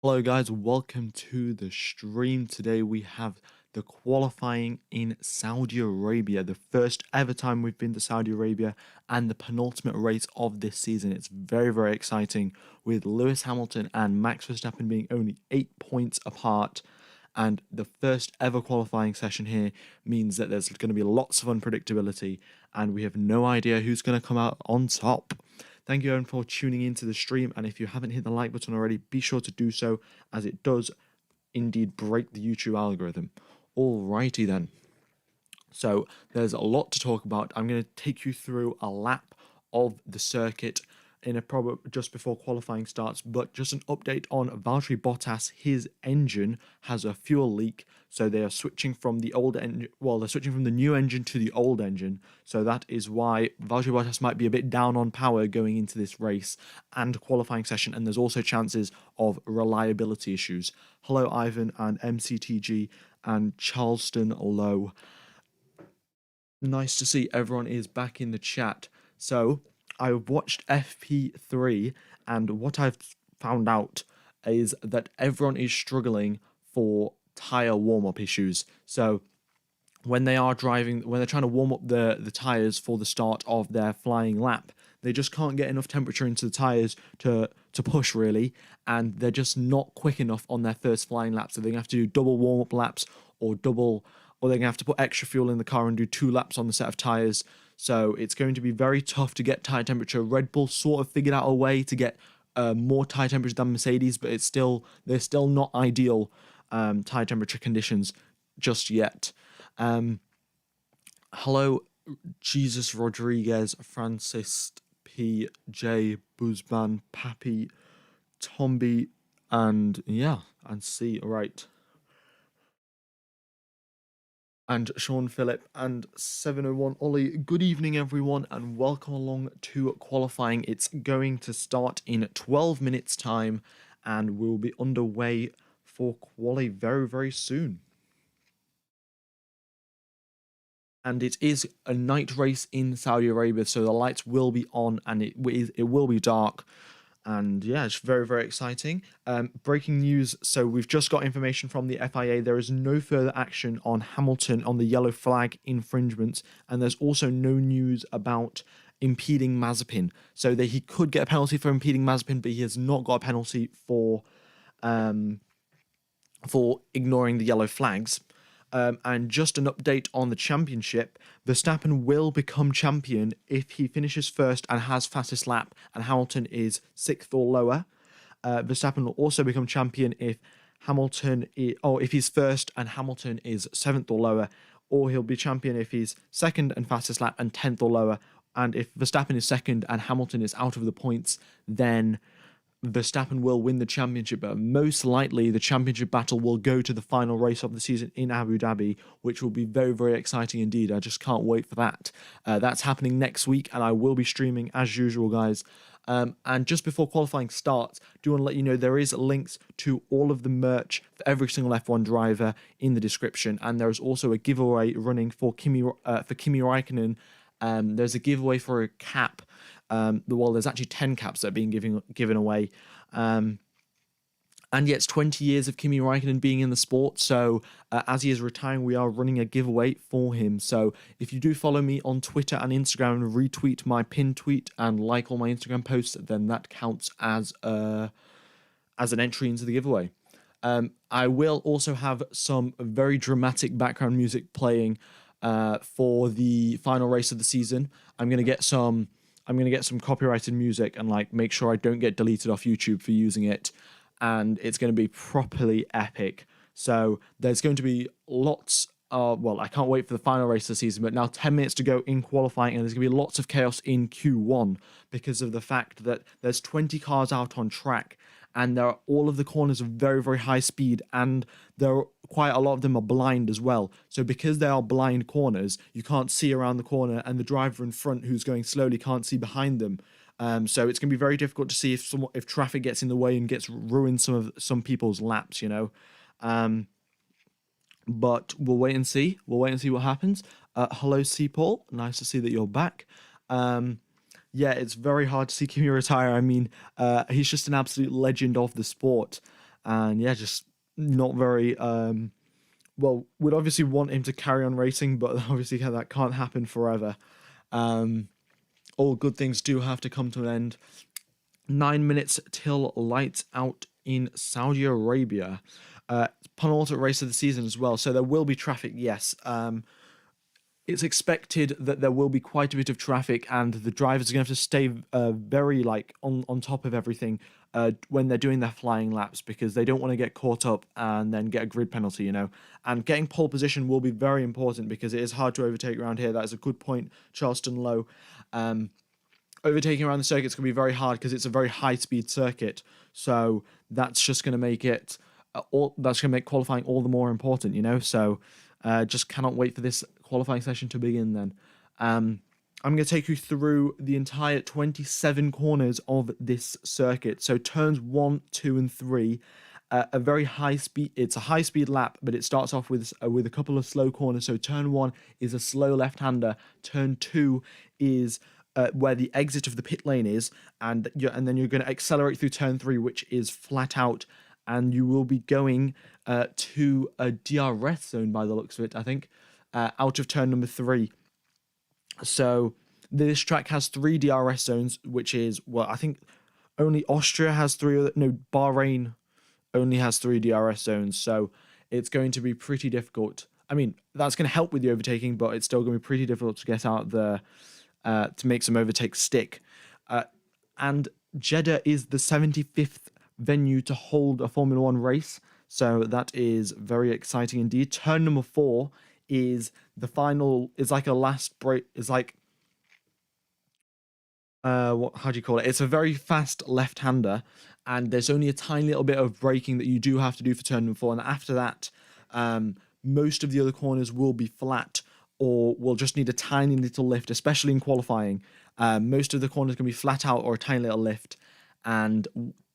Hello guys, welcome to the stream. Today we have the qualifying in Saudi Arabia, the first ever time we've been to Saudi Arabia and the penultimate race of this season. It's very exciting with Lewis Hamilton and Max Verstappen being only 8 points apart. And the first ever qualifying session here means that there's going to be lots of unpredictability and we have no idea who's going to come out on top. Thank you everyone for tuning into the stream, and if you haven't hit the like button already, be sure to do so, as it does indeed break the YouTube algorithm. Alrighty then. So there's a lot to talk about. I'm going to take you through a lap of the circuit in just before qualifying starts, but just an update on Valtteri Bottas. His engine has a fuel leak, so they are switching from the old engine. Well, they're switching from the new engine to the old engine, so that is why Valtteri Bottas might be a bit down on power going into this race and qualifying session, and there's also chances of reliability issues. Hello, Ivan and MCTG and Charleston Low. Nice to see everyone is back in the chat. So I've watched FP3, and what I've found out is that everyone is struggling for tire warm-up issues. So when they are driving, when they're trying to warm up the tires for the start of their flying lap, they just can't get enough temperature into the tires to push really, and they're just not quick enough on their first flying lap. So they're gonna have to do double warm-up laps or they're gonna have to put extra fuel in the car and do 2 laps on the set of tires. So it's going to be very tough to get tire temperature. Red Bull sort of figured out a way to get more tire temperature than Mercedes, but they're still not ideal tire temperature conditions just yet. Hello, Jesus Rodriguez, Francis P, J, Buzban, Pappy, Tomby, and C. Right. And Sean Phillip and 701 Ollie. Good evening, everyone, and welcome along to qualifying. It's going to start in 12 minutes' time, and we'll be underway for quali very soon. And it is a night race in Saudi Arabia, so the lights will be on, and it will be dark. And yeah, it's very exciting. Breaking news, so we've just got information from the FIA. There is no further action on Hamilton on the yellow flag infringements, and there's also no news about impeding Mazepin. So that he could get a penalty for impeding Mazepin, but he has not got a penalty for ignoring the yellow flags. And just an update on the championship, Verstappen will become champion if he finishes first and has fastest lap and Hamilton is 6th or lower. Verstappen will also become champion if if he's first and Hamilton is 7th or lower, or he'll be champion if he's second and fastest lap and 10th or lower. And if Verstappen is second and Hamilton is out of the points, then Verstappen will win the championship, but most likely the championship battle will go to the final race of the season in Abu Dhabi, which will be very exciting indeed. I just can't wait for that. That's happening next week, and I will be streaming as usual, guys. And just before qualifying starts, do want to let you know there is links to all of the merch for every single F1 driver in the description, and there is also a giveaway running for Kimi Raikkonen. There's a giveaway for a cap. Well, there's actually 10 caps that are being given away. And yeah, it's 20 years of Kimi Raikkonen being in the sport. So as he is retiring, we are running a giveaway for him. So if you do follow me on Twitter and Instagram and retweet my pinned tweet and like all my Instagram posts, then that counts as an entry into the giveaway. I will also have some very dramatic background music playing for the final race of the season. I'm gonna get some copyrighted music and make sure I don't get deleted off YouTube for using it, and it's going to be properly epic. So there's going to be lots well, I can't wait for the final race of the season, but now 10 minutes to go in qualifying, and there's going to be lots of chaos in Q1 because of the fact that there's 20 cars out on track, and all of the corners are very high speed, and quite a lot of them are blind as well. So because they are blind corners, you can't see around the corner, and the driver in front who's going slowly can't see behind them. So it's going to be very difficult to see if traffic gets in the way and ruins some people's laps, you know. But we'll wait and see. We'll wait and see what happens. Hello, C. Paul. Nice to see that you're back. Yeah, it's very hard to see Kimi retire. I mean, he's just an absolute legend of the sport. and yeah, just not very well. Would obviously want him to carry on racing, but obviously that can't happen forever. All good things do have to come to an end. 9 minutes till lights out in Saudi Arabia. Penultimate race of the season as well, so there will be traffic, yes. It's expected that there will be quite a bit of traffic, and the drivers are going to have to stay very on top of everything when they're doing their flying laps, because they don't want to get caught up and then get a grid penalty, you know. And getting pole position will be very important because it is hard to overtake around here. That is a good point, Charleston Low. Overtaking around the circuit is going to be very hard because it's a very high-speed circuit. So that's just going to make it that's going to make qualifying all the more important, you know. So just cannot wait for this qualifying session to begin. Then I'm going to take you through the entire 27 corners of this circuit. So turns 1, 2, and 3. A very high speed. It's a high speed lap, but it starts off with a couple of slow corners. So turn 1 is a slow left-hander. Turn 2 is where the exit of the pit lane is, and then you're going to accelerate through turn 3, which is flat out, and you will be going to a DRS zone by the looks of it, I think, out of turn number 3. So this track has 3 DRS zones, which is, well, I think only Austria has 3, no, Bahrain only has 3 DRS zones, so it's going to be pretty difficult. I mean, that's going to help with the overtaking, but it's still going to be pretty difficult to get out there to make some overtakes stick. And Jeddah is the 75th venue to hold a Formula 1 race, so that is very exciting indeed. Turn number 4 is the final, is like a last break, is like, how do you call it? It's a very fast left-hander, and there's only a tiny little bit of braking that you do have to do for turn number 4, and after that, most of the other corners will be flat, or will just need a tiny little lift, especially in qualifying. Most of the corners can be flat out or a tiny little lift, and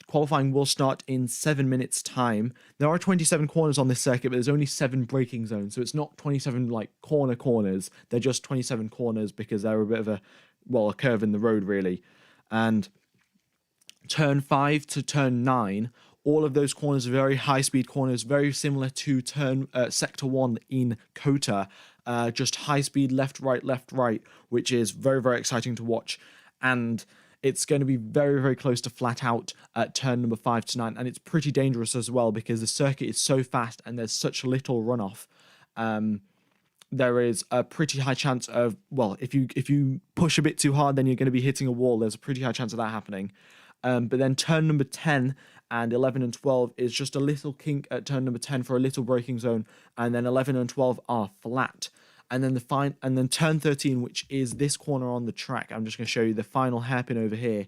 qualifying will start in 7 minutes time. There are 27 corners on this circuit, but there's only 7 braking zones, so it's not 27 like corners. They're just 27 corners because they're a bit of a curve in the road, really. And turn 5 to turn 9, all of those corners are very high-speed corners, very similar to sector 1 in Kota. Just high-speed left, right, which is very, very exciting to watch. And it's going to be very, very close to flat out at turn number 5 to 9. And it's pretty dangerous as well because the circuit is so fast and there's such little runoff. There is a pretty high chance of, well, if you push a bit too hard, then you're going to be hitting a wall. There's a pretty high chance of that happening. But then turn number 10 and 11 and 12 is just a little kink at turn number 10 for a little braking zone, and then 11 and 12 are flat. And then turn 13, which is this corner on the track. I'm just going to show you the final hairpin over here.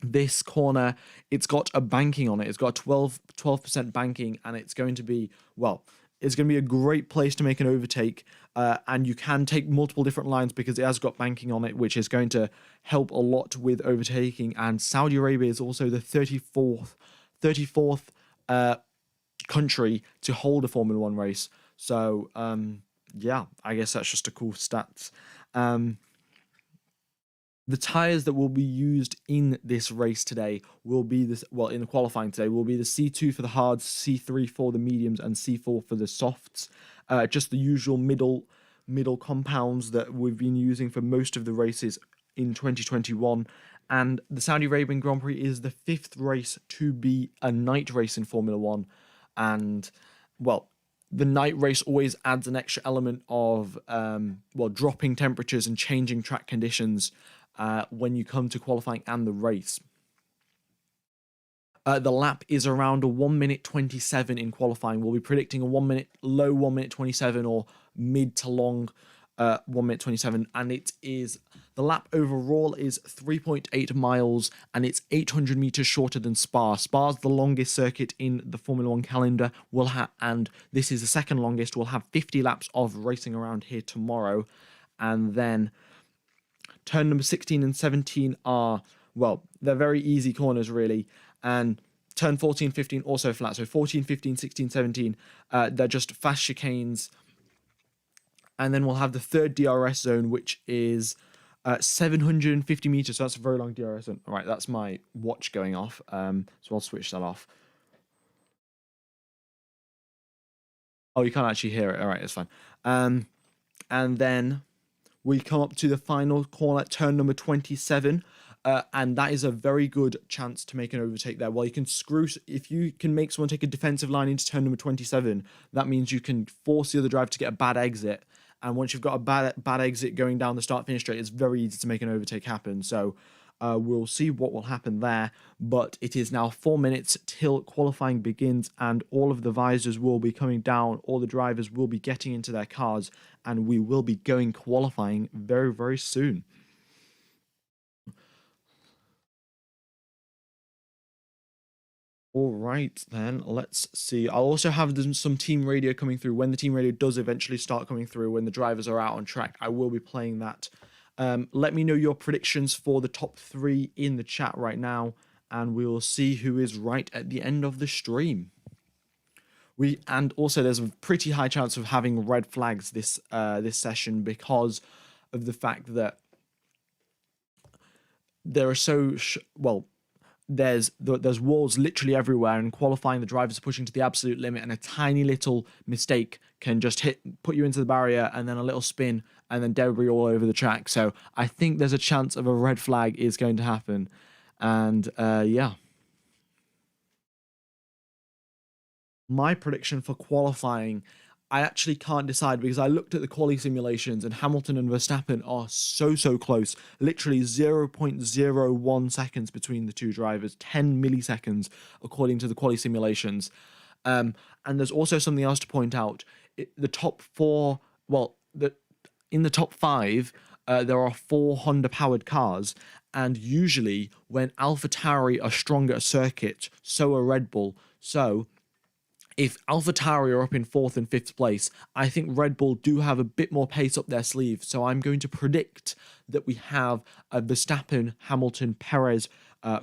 This corner, it's got a banking on it. It's got 12% banking, and it's going to be, well, it's going to be a great place to make an overtake, and you can take multiple different lines because it has got banking on it, which is going to help a lot with overtaking. And Saudi Arabia is also the 34th country to hold a Formula 1 race. So, yeah, I guess that's just a cool stats. The tyres that will be used in this race today will be this, well, in the qualifying today, will be the C2 for the hards, C3 for the mediums, and C4 for the softs. Just the usual middle compounds that we've been using for most of the races in 2021. And the Saudi Arabian Grand Prix is the 5th race to be a night race in Formula 1. And, well, the night race always adds an extra element of, dropping temperatures and changing track conditions when you come to qualifying and the race. The lap is around a 1 minute 27 in qualifying. We'll be predicting a 1 minute, low 1 minute 27 or mid to long 1 minute 27. And it is, the lap overall is 3.8 miles and it's 800 meters shorter than Spa. Spa's the longest circuit in the Formula 1 calendar. And this is the second longest. We'll have 50 laps of racing around here tomorrow. And then turn number 16 and 17 are, well, they're very easy corners, really. And turn 14, 15 also flat. So 14, 15, 16, 17, they're just fast chicanes. And then we'll have the third DRS zone, which is 750 meters. So that's a very long DRS. All right, that's my watch going off. So I'll switch that off. Oh, you can't actually hear it. All right, it's fine. And then we come up to the final corner, turn number 27. And that is a very good chance to make an overtake there. Well, you can if you can make someone take a defensive line into turn number 27, that means you can force the other driver to get a bad exit. And once you've got a bad exit going down the start-finish straight, it's very easy to make an overtake happen. So we'll see what will happen there. But it is now 4 minutes till qualifying begins, and all of the visors will be coming down. All the drivers will be getting into their cars, and we will be going qualifying very, very soon. All right, then, let's see. I'll also have some team radio coming through. When the team radio does eventually start coming through, when the drivers are out on track, I will be playing that. Let me know your predictions for the top 3 in the chat right now, and we will see who is right at the end of the stream. And also, there's a pretty high chance of having red flags this session because of the fact that there are there's walls literally everywhere, and qualifying, the drivers are pushing to the absolute limit, and a tiny little mistake can just put you into the barrier, and then a little spin, and then debris all over the track. So I think there's a chance of a red flag is going to happen, and yeah. My prediction for qualifying, I actually can't decide because I looked at the quali simulations and Hamilton and Verstappen are so close. Literally 0.01 seconds between the two drivers, 10 milliseconds according to the quali simulations. And there's also something else to point out. The top 4, in the top 5, there are 4 Honda-powered cars, and usually when AlphaTauri are stronger at a circuit, so are Red Bull. So if AlphaTauri are up in 4th and 5th place, I think Red Bull do have a bit more pace up their sleeve. So I'm going to predict that we have a Verstappen, Hamilton, Perez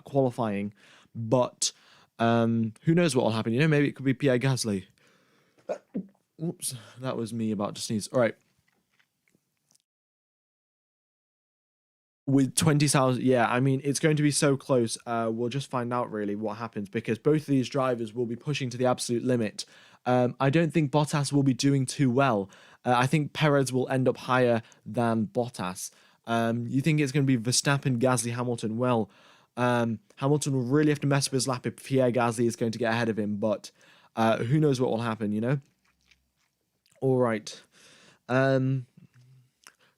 qualifying. But who knows what will happen? You know, maybe it could be Pierre Gasly. Oops, that was me about to sneeze. All right. With 20,000, yeah, I mean, it's going to be so close. We'll just find out really what happens because both of these drivers will be pushing to the absolute limit. I don't think Bottas will be doing too well. I think Perez will end up higher than Bottas. You think it's going to be Verstappen, Gasly, Hamilton? Well, Hamilton will really have to mess up his lap if Pierre Gasly is going to get ahead of him, but who knows what will happen, you know? All right.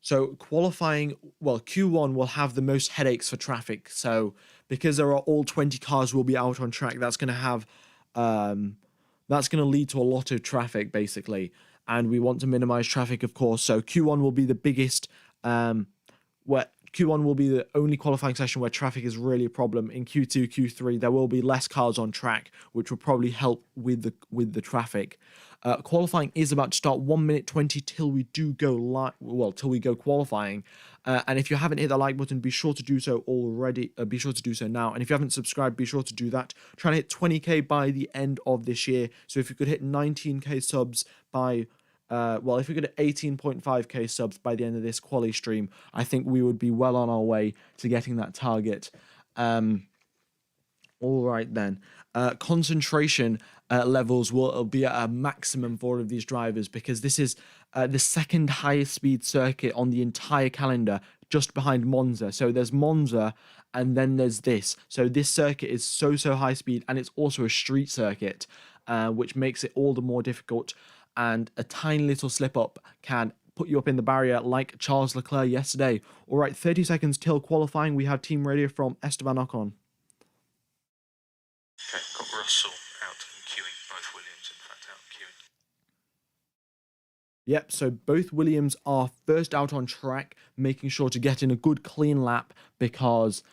So qualifying, well, Q1 will have the most headaches for traffic. So because there are all 20 cars will be out on track, that's going to have, that's going to lead to a lot of traffic basically. And we want to minimize traffic, of course. So Q1 will be the biggest, where Q1 will be the only qualifying session where traffic is really a problem. In Q2, Q3, there will be less cars on track, which will probably help with the traffic. Qualifying is about to start 1 minute 20 till we do go till we go qualifying. And if you haven't hit the like button, be sure to do so already. Be sure to do so now. And if you haven't subscribed, be sure to do that. Trying to hit 20k by the end of this year. So if you could hit 19k subs by if we could hit 18.5k subs by the end of this quali stream, I think we would be well on our way to getting that target. All right then. Concentration levels will be at a maximum for all of these drivers because this is the second highest speed circuit on the entire calendar, just behind Monza. So there's Monza and then there's this. So this circuit is so high speed, and it's also a street circuit, which makes it all the more difficult. And a tiny little slip up can put you up in the barrier like Charles Leclerc yesterday. All right, 30 seconds till qualifying. We have team radio from Esteban Ocon. Okay, got Russell out and queuing, both Williams in fact out queuing. Yep, so both Williams are first out on track, making sure to get in a good clean lap because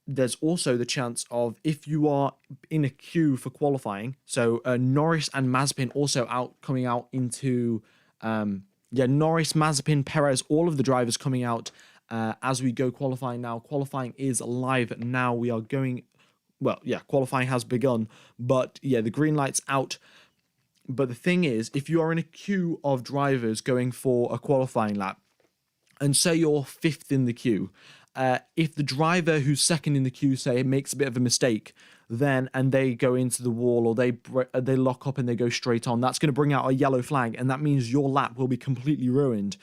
there's also the chance of, if you are in a queue for qualifying, so Norris and Mazepin also coming out into, Norris, Mazepin, Perez, all of the drivers coming out as we go qualifying now. Qualifying is live now. We are going, qualifying has begun, but yeah, the green light's out. But the thing is, if you are in a queue of drivers going for a qualifying lap, and say you're fifth in the queue, if the driver who's second in the queue, say, makes a bit of a mistake, then and they go into the wall, or they lock up and they go straight on, that's going to bring out a yellow flag, and that means your lap will be completely ruined.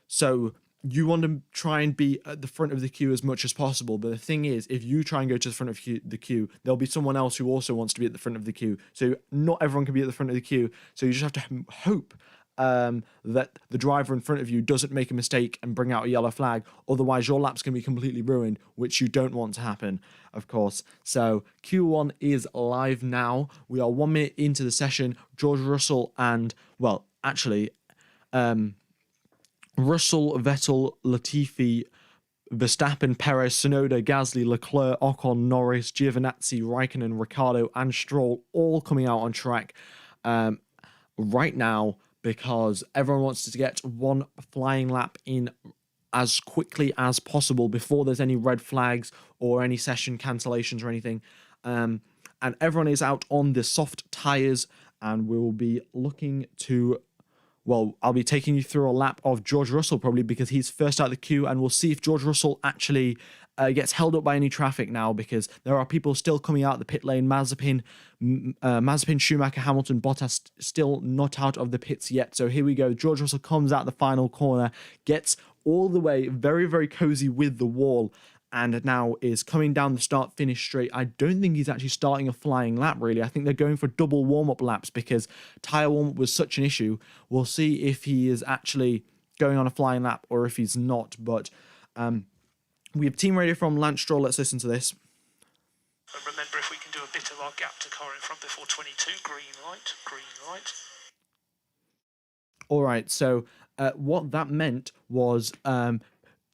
So you want to try and be at the front of the queue as much as possible. But the thing is, if you try and go to the front of the queue, there'll be someone else who also wants to be at the front of the queue. So not everyone can be at the front of the queue. So you just have to hope that the driver in front of you doesn't make a mistake and bring out a yellow flag. Otherwise, your lap's going to be completely ruined, which you don't want to happen, of course. So Q1 is live now. We are 1 minute into the session. George Russell and, well, actually, Russell, Vettel, Latifi, Verstappen, Perez, Tsunoda, Gasly, Leclerc, Ocon, Norris, Giovinazzi, Raikkonen, Ricciardo, and Stroll all coming out on track right now, because everyone wants to get one flying lap in as quickly as possible before there's any red flags or any session cancellations or anything. And everyone is out on the soft tyres, and we will be looking to... Well, I'll be taking you through a lap of George Russell probably, because he's first out of the queue, and we'll see if George Russell actually gets held up by any traffic now, because there are people still coming out the pit lane. Mazepin, Schumacher, Hamilton, Bottas still not out of the pits yet. So here we go. George Russell comes out the final corner, gets all the way very, very cozy with the wall, and now is coming down the start-finish straight. I don't think he's actually starting a flying lap, really. I think they're going for double warm-up laps because tyre warm-up was such an issue. We'll see if he is actually going on a flying lap or if he's not. But we have team radio from Lance Stroll. Let's listen to this. And remember, if we can do a bit of our gap to car in front before 22, green light, green light. All right, so what that meant was...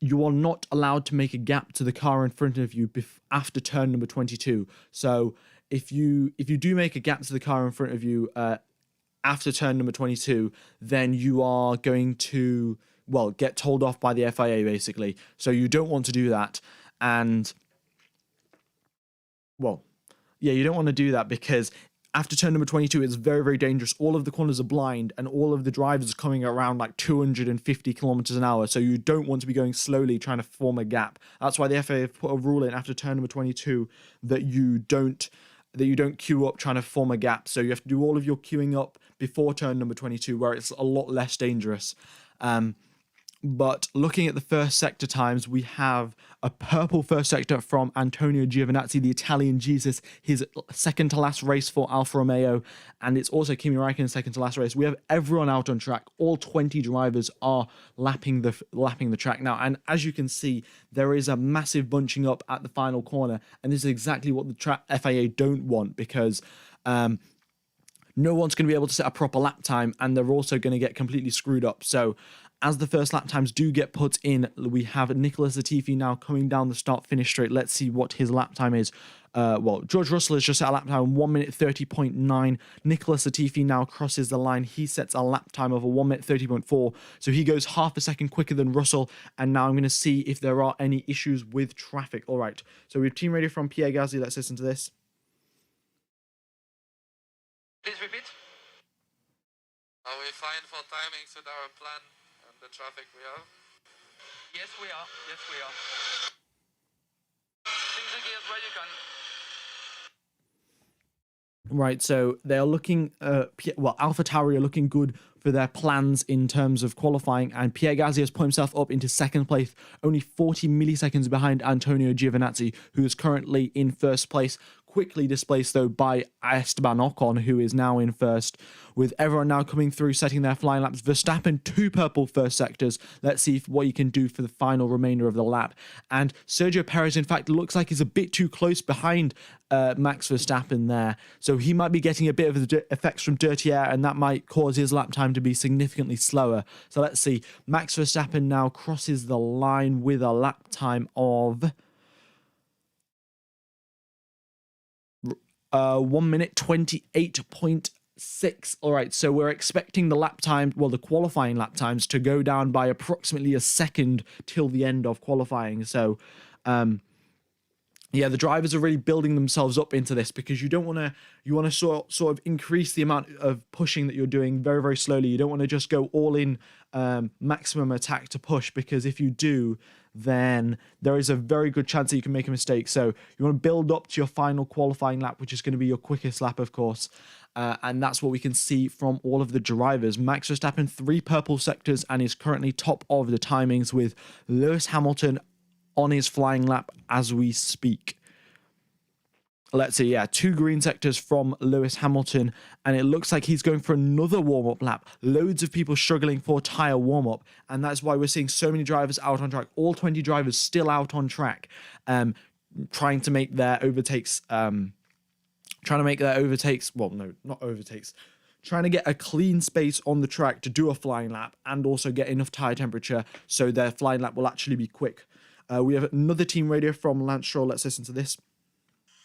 you are not allowed to make a gap to the car in front of you after turn number 22. So if you do make a gap to the car in front of you after turn number 22, then you are going to, well, get told off by the FIA, basically. So you don't want to do that. And, well, yeah, you don't want to do that, because after turn number 22, it's very, very dangerous. All of the corners are blind, and all of the drivers are coming around like 250 kilometers an hour. So you don't want to be going slowly trying to form a gap. That's why the FIA have put a rule in after turn number 22 that you don't queue up trying to form a gap. So you have to do all of your queuing up before turn number 22, where it's a lot less dangerous. But looking at the first sector times, we have a purple first sector from Antonio Giovinazzi, the Italian Jesus, his second to last race for Alfa Romeo, and it's also Kimi Raikkonen's second to last race. We have everyone out on track. All 20 drivers are lapping the track now, and as you can see, there is a massive bunching up at the final corner, and this is exactly what the FIA don't want, because no one's going to be able to set a proper lap time, and they're also going to get completely screwed up. So as the first lap times do get put in, we have Nicholas Latifi now coming down the start-finish straight. Let's see what his lap time is. Well, George Russell has just set a lap time 1 minute 30.9. Nicholas Latifi now crosses the line. He sets a lap time of a 1 minute 30.4. So he goes half a second quicker than Russell. And now I'm going to see if there are any issues with traffic. All right. So we have team radio from Pierre Gasly. Let's listen to this. Please repeat. Are we fine for timings with our plan and the traffic we have? Yes, we are. Yes, we are. Swing the gears where you can. Right, so they are looking, AlphaTauri are looking good for their plans in terms of qualifying, and Pierre Gasly has put himself up into second place, only 40 milliseconds behind Antonio Giovinazzi, who is currently in first place. Quickly displaced, though, by Esteban Ocon, who is now in first, with everyone now coming through, setting their flying laps. Verstappen, 2 purple first sectors. Let's see what he can do for the final remainder of the lap. And Sergio Perez, in fact, looks like he's a bit too close behind Max Verstappen there. So he might be getting a bit of the effects from dirty air, and that might cause his lap time to be significantly slower. So let's see. Max Verstappen now crosses the line with a lap time of 1 minute 28.6. All right, so we're expecting the lap time, well, the qualifying lap times to go down by approximately a second till the end of qualifying. So yeah, the drivers are really building themselves up into this, because you don't want to, you want to sort of increase the amount of pushing that you're doing very, very slowly. You don't want to just go all in maximum attack to push, because if you do, then there is a very good chance that you can make a mistake. So you want to build up to your final qualifying lap, which is going to be your quickest lap, of course. And that's what we can see from all of the drivers. Max Verstappen, 3 purple sectors, and is currently top of the timings, with Lewis Hamilton on his flying lap as we speak. Let's see, yeah, 2 green sectors from Lewis Hamilton, and it looks like he's going for another warm-up lap. Loads of people struggling for tyre warm-up, and that's why we're seeing so many drivers out on track. All 20 drivers still out on track, trying to make their overtakes, well, no, not overtakes, trying to get a clean space on the track to do a flying lap, and also get enough tyre temperature so their flying lap will actually be quick. We have another team radio from Lance Stroll. Let's listen to this.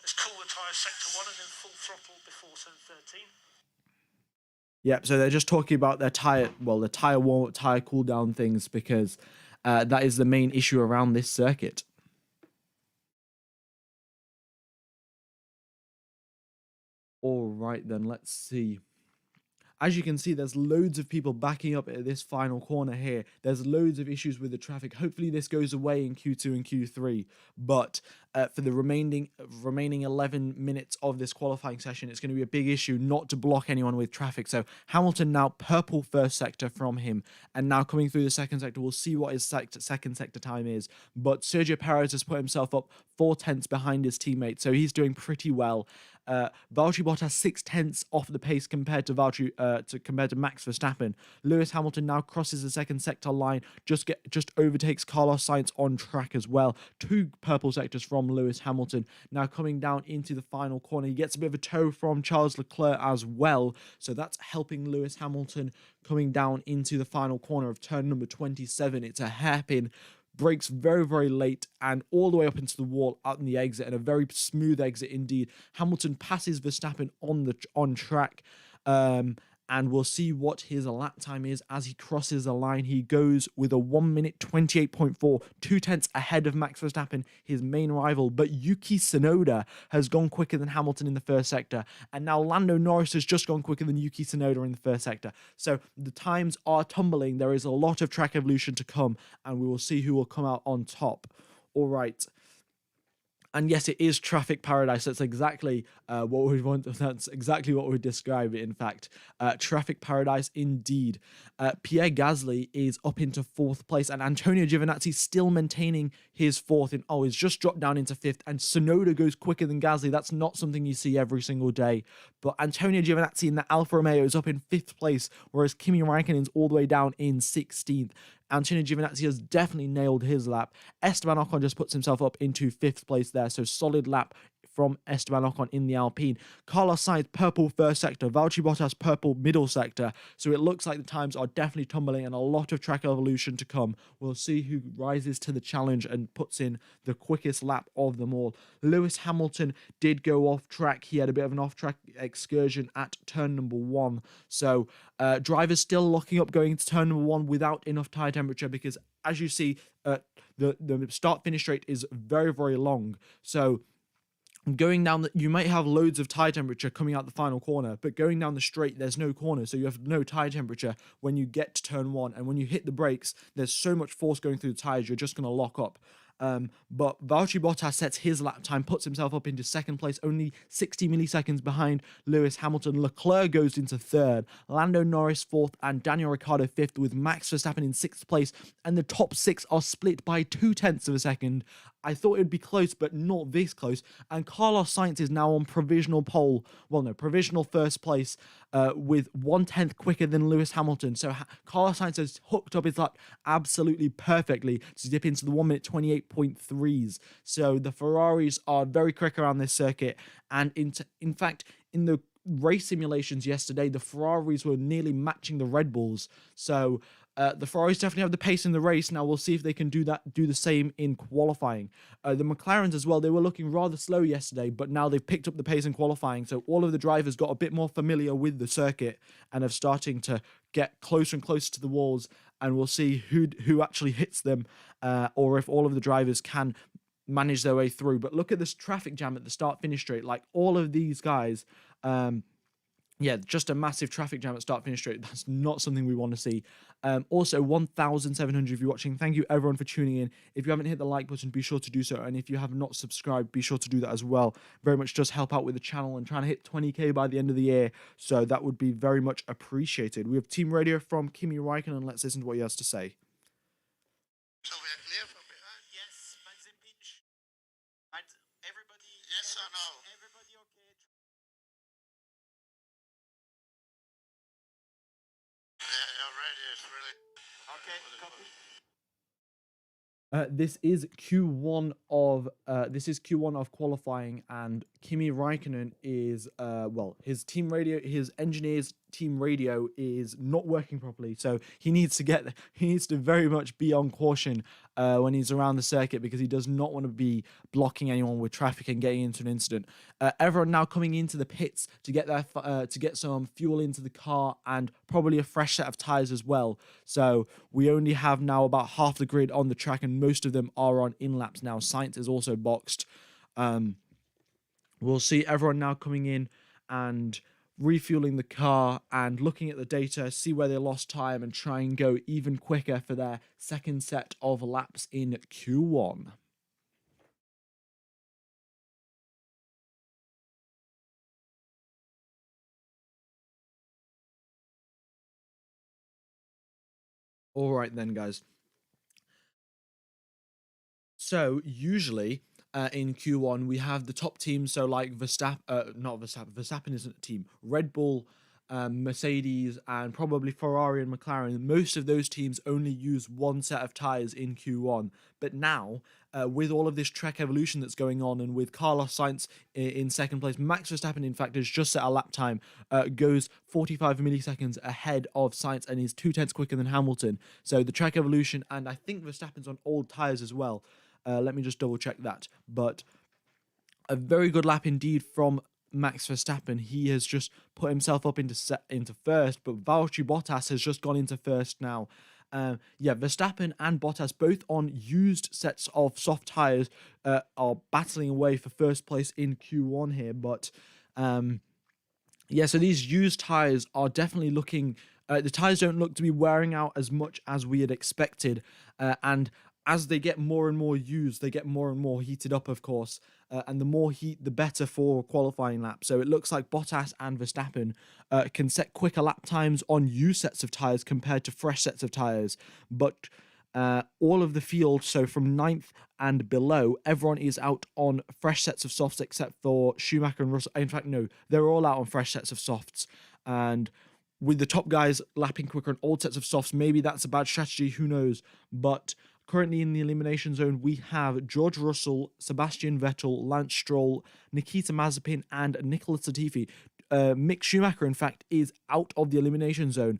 Let's cool the tyres sector 1 and then full throttle before turn 13. Yep, so they're just talking about their tyre, well, the tyre warm-up, tyre cool-down things, because that is the main issue around this circuit. All right, then, let's see. As you can see, there's loads of people backing up at this final corner here. There's loads of issues with the traffic. Hopefully this goes away in Q2 and Q3. But for the remaining 11 minutes of this qualifying session, it's going to be a big issue not to block anyone with traffic. So Hamilton now purple first sector from him. And now coming through the second sector, we'll see what his second sector time is. But Sergio Perez has put himself up 4 tenths behind his teammate. So he's doing pretty well. Valtteri Bottas 6 tenths off the pace compared to Max Verstappen. Lewis Hamilton now crosses the second sector line, just overtakes Carlos Sainz on track as well. 2 purple sectors from Lewis Hamilton. Now coming down into the final corner, he gets a bit of a tow from Charles Leclerc as well, so that's helping Lewis Hamilton coming down into the final corner of turn number 27. It's a hairpin. Brakes very, very late and all the way up into the wall out in the exit, and a very smooth exit indeed. Hamilton passes Verstappen on track, and we'll see what his lap time is as he crosses the line. He goes with a 1 minute 28.4, 2 tenths ahead of Max Verstappen, his main rival. But Yuki Tsunoda has gone quicker than Hamilton in the first sector, and now Lando Norris has just gone quicker than Yuki Tsunoda in the first sector. So the times are tumbling. There is a lot of track evolution to come, and we will see who will come out on top. All right. And yes, it is traffic paradise. That's exactly what we want. That's exactly what we describe it. In fact, traffic paradise indeed. Pierre Gasly is up into 4th place, and Antonio Giovinazzi still maintaining his 4th. And he's just dropped down into 5th. And Tsunoda goes quicker than Gasly. That's not something you see every single day. But Antonio Giovinazzi in the Alfa Romeo is up in 5th place, whereas Kimi Raikkonen's all the way down in 16th. Antonio Giovinazzi has definitely nailed his lap. Esteban Ocon just puts himself up into 5th place there, so solid lap from Esteban Ocon in the Alpine. Carlos Sainz, purple first sector. Valtteri Bottas, purple middle sector. So it looks like the times are definitely tumbling and a lot of track evolution to come. We'll see who rises to the challenge and puts in the quickest lap of them all. Lewis Hamilton did go off track. He had a bit of an off-track excursion at turn number 1. So drivers still locking up going to turn number 1 without enough tyre temperature, because as you see, the start-finish rate is very, very long. So going down, you might have loads of tyre temperature coming out the final corner, but going down the straight, there's no corner, so you have no tyre temperature when you get to turn 1. And when you hit the brakes, there's so much force going through the tyres, you're just going to lock up. But Valtteri Bottas sets his lap time, puts himself up into 2nd place, only 60 milliseconds behind Lewis Hamilton. Leclerc goes into 3rd, Lando Norris 4th, and Daniel Ricciardo 5th, with Max Verstappen in 6th place. And the top 6 are split by 2 tenths of a second. I thought it would be close, but not this close. And Carlos Sainz is now on provisional first place, with 1 tenth quicker than Lewis Hamilton. So Carlos Sainz has hooked up his lap absolutely perfectly to dip into the 1 minute 28.3s. So the Ferraris are very quick around this circuit. And in fact, in the race simulations yesterday, the Ferraris were nearly matching the Red Bulls. So the Ferraris definitely have the pace in the race. Now we'll see if they can do the same in qualifying. The McLarens as well, they were looking rather slow yesterday, but now they've picked up the pace in qualifying. So all of the drivers got a bit more familiar with the circuit and are starting to get closer and closer to the walls. And we'll see who actually hits them, or if all of the drivers can manage their way through. But look at this traffic jam at the start-finish straight. Like, all of these guys, yeah, just a massive traffic jam at start-finish straight. That's not something we want to see. Also, 1,700 of you watching. Thank you, everyone, for tuning in. If you haven't hit the like button, be sure to do so. And if you have not subscribed, be sure to do that as well. Very much does help out with the channel and trying to hit 20k by the end of the year. So that would be very much appreciated. We have team radio from Kimi Raikkonen. Let's listen to what he has to say. So we are clear from behind? Yes, Mazepin. And everybody. Yes or no? Everybody okay? Yeah, already it's really. Okay, copy. This is Q1 of qualifying, and Kimi Raikkonen is well, his engineer's team radio is not working properly, so he needs to very much be on caution when he's around the circuit, because he does not want to be blocking anyone with traffic and getting into an incident. Everyone now coming into the pits to get some fuel into the car and probably a fresh set of tires as well. So we only have now about half the grid on the track, and most of them are on in-laps now. Sainz is also boxed. We'll see everyone now coming in and refueling the car and looking at the data, see where they lost time, and try and go even quicker for their second set of laps in Q1. All right then, guys. So usually in Q1 we have the top teams. So like Verstappen isn't a team. Red Bull, Mercedes, and probably Ferrari and McLaren. Most of those teams only use one set of tires in Q1. But now, with all of this Trek evolution that's going on, and with Carlos Sainz in second place, Max Verstappen, in fact, has just set a lap time, goes 45 milliseconds ahead of Sainz and is 0.2 quicker than Hamilton. So the Trek evolution, and I think Verstappen's on old tires as well. Let me just double check that. But a very good lap indeed from Max Verstappen. He has just put himself up into first, but Valtteri Bottas has just gone into first now. Yeah, Verstappen and Bottas, both on used sets of soft tires, are battling away for first place in Q1 here. But yeah, so these used tires are definitely looking. The tires don't look to be wearing out as much as we had expected, and as they get more and more used, they get more and more heated up, of course, and the more heat, the better for qualifying laps. So it looks like Bottas and Verstappen can set quicker lap times on used sets of tyres compared to fresh sets of tyres. But all of the field, so from 9th and below, everyone is out on fresh sets of softs except for Schumacher and Russell. In fact, no, they're all out on fresh sets of softs. And with the top guys lapping quicker on old sets of softs, maybe that's a bad strategy, who knows. But currently in the elimination zone, we have George Russell, Sebastian Vettel, Lance Stroll, Nikita Mazepin, and Nicholas Latifi. Mick Schumacher, in fact, is out of the elimination zone.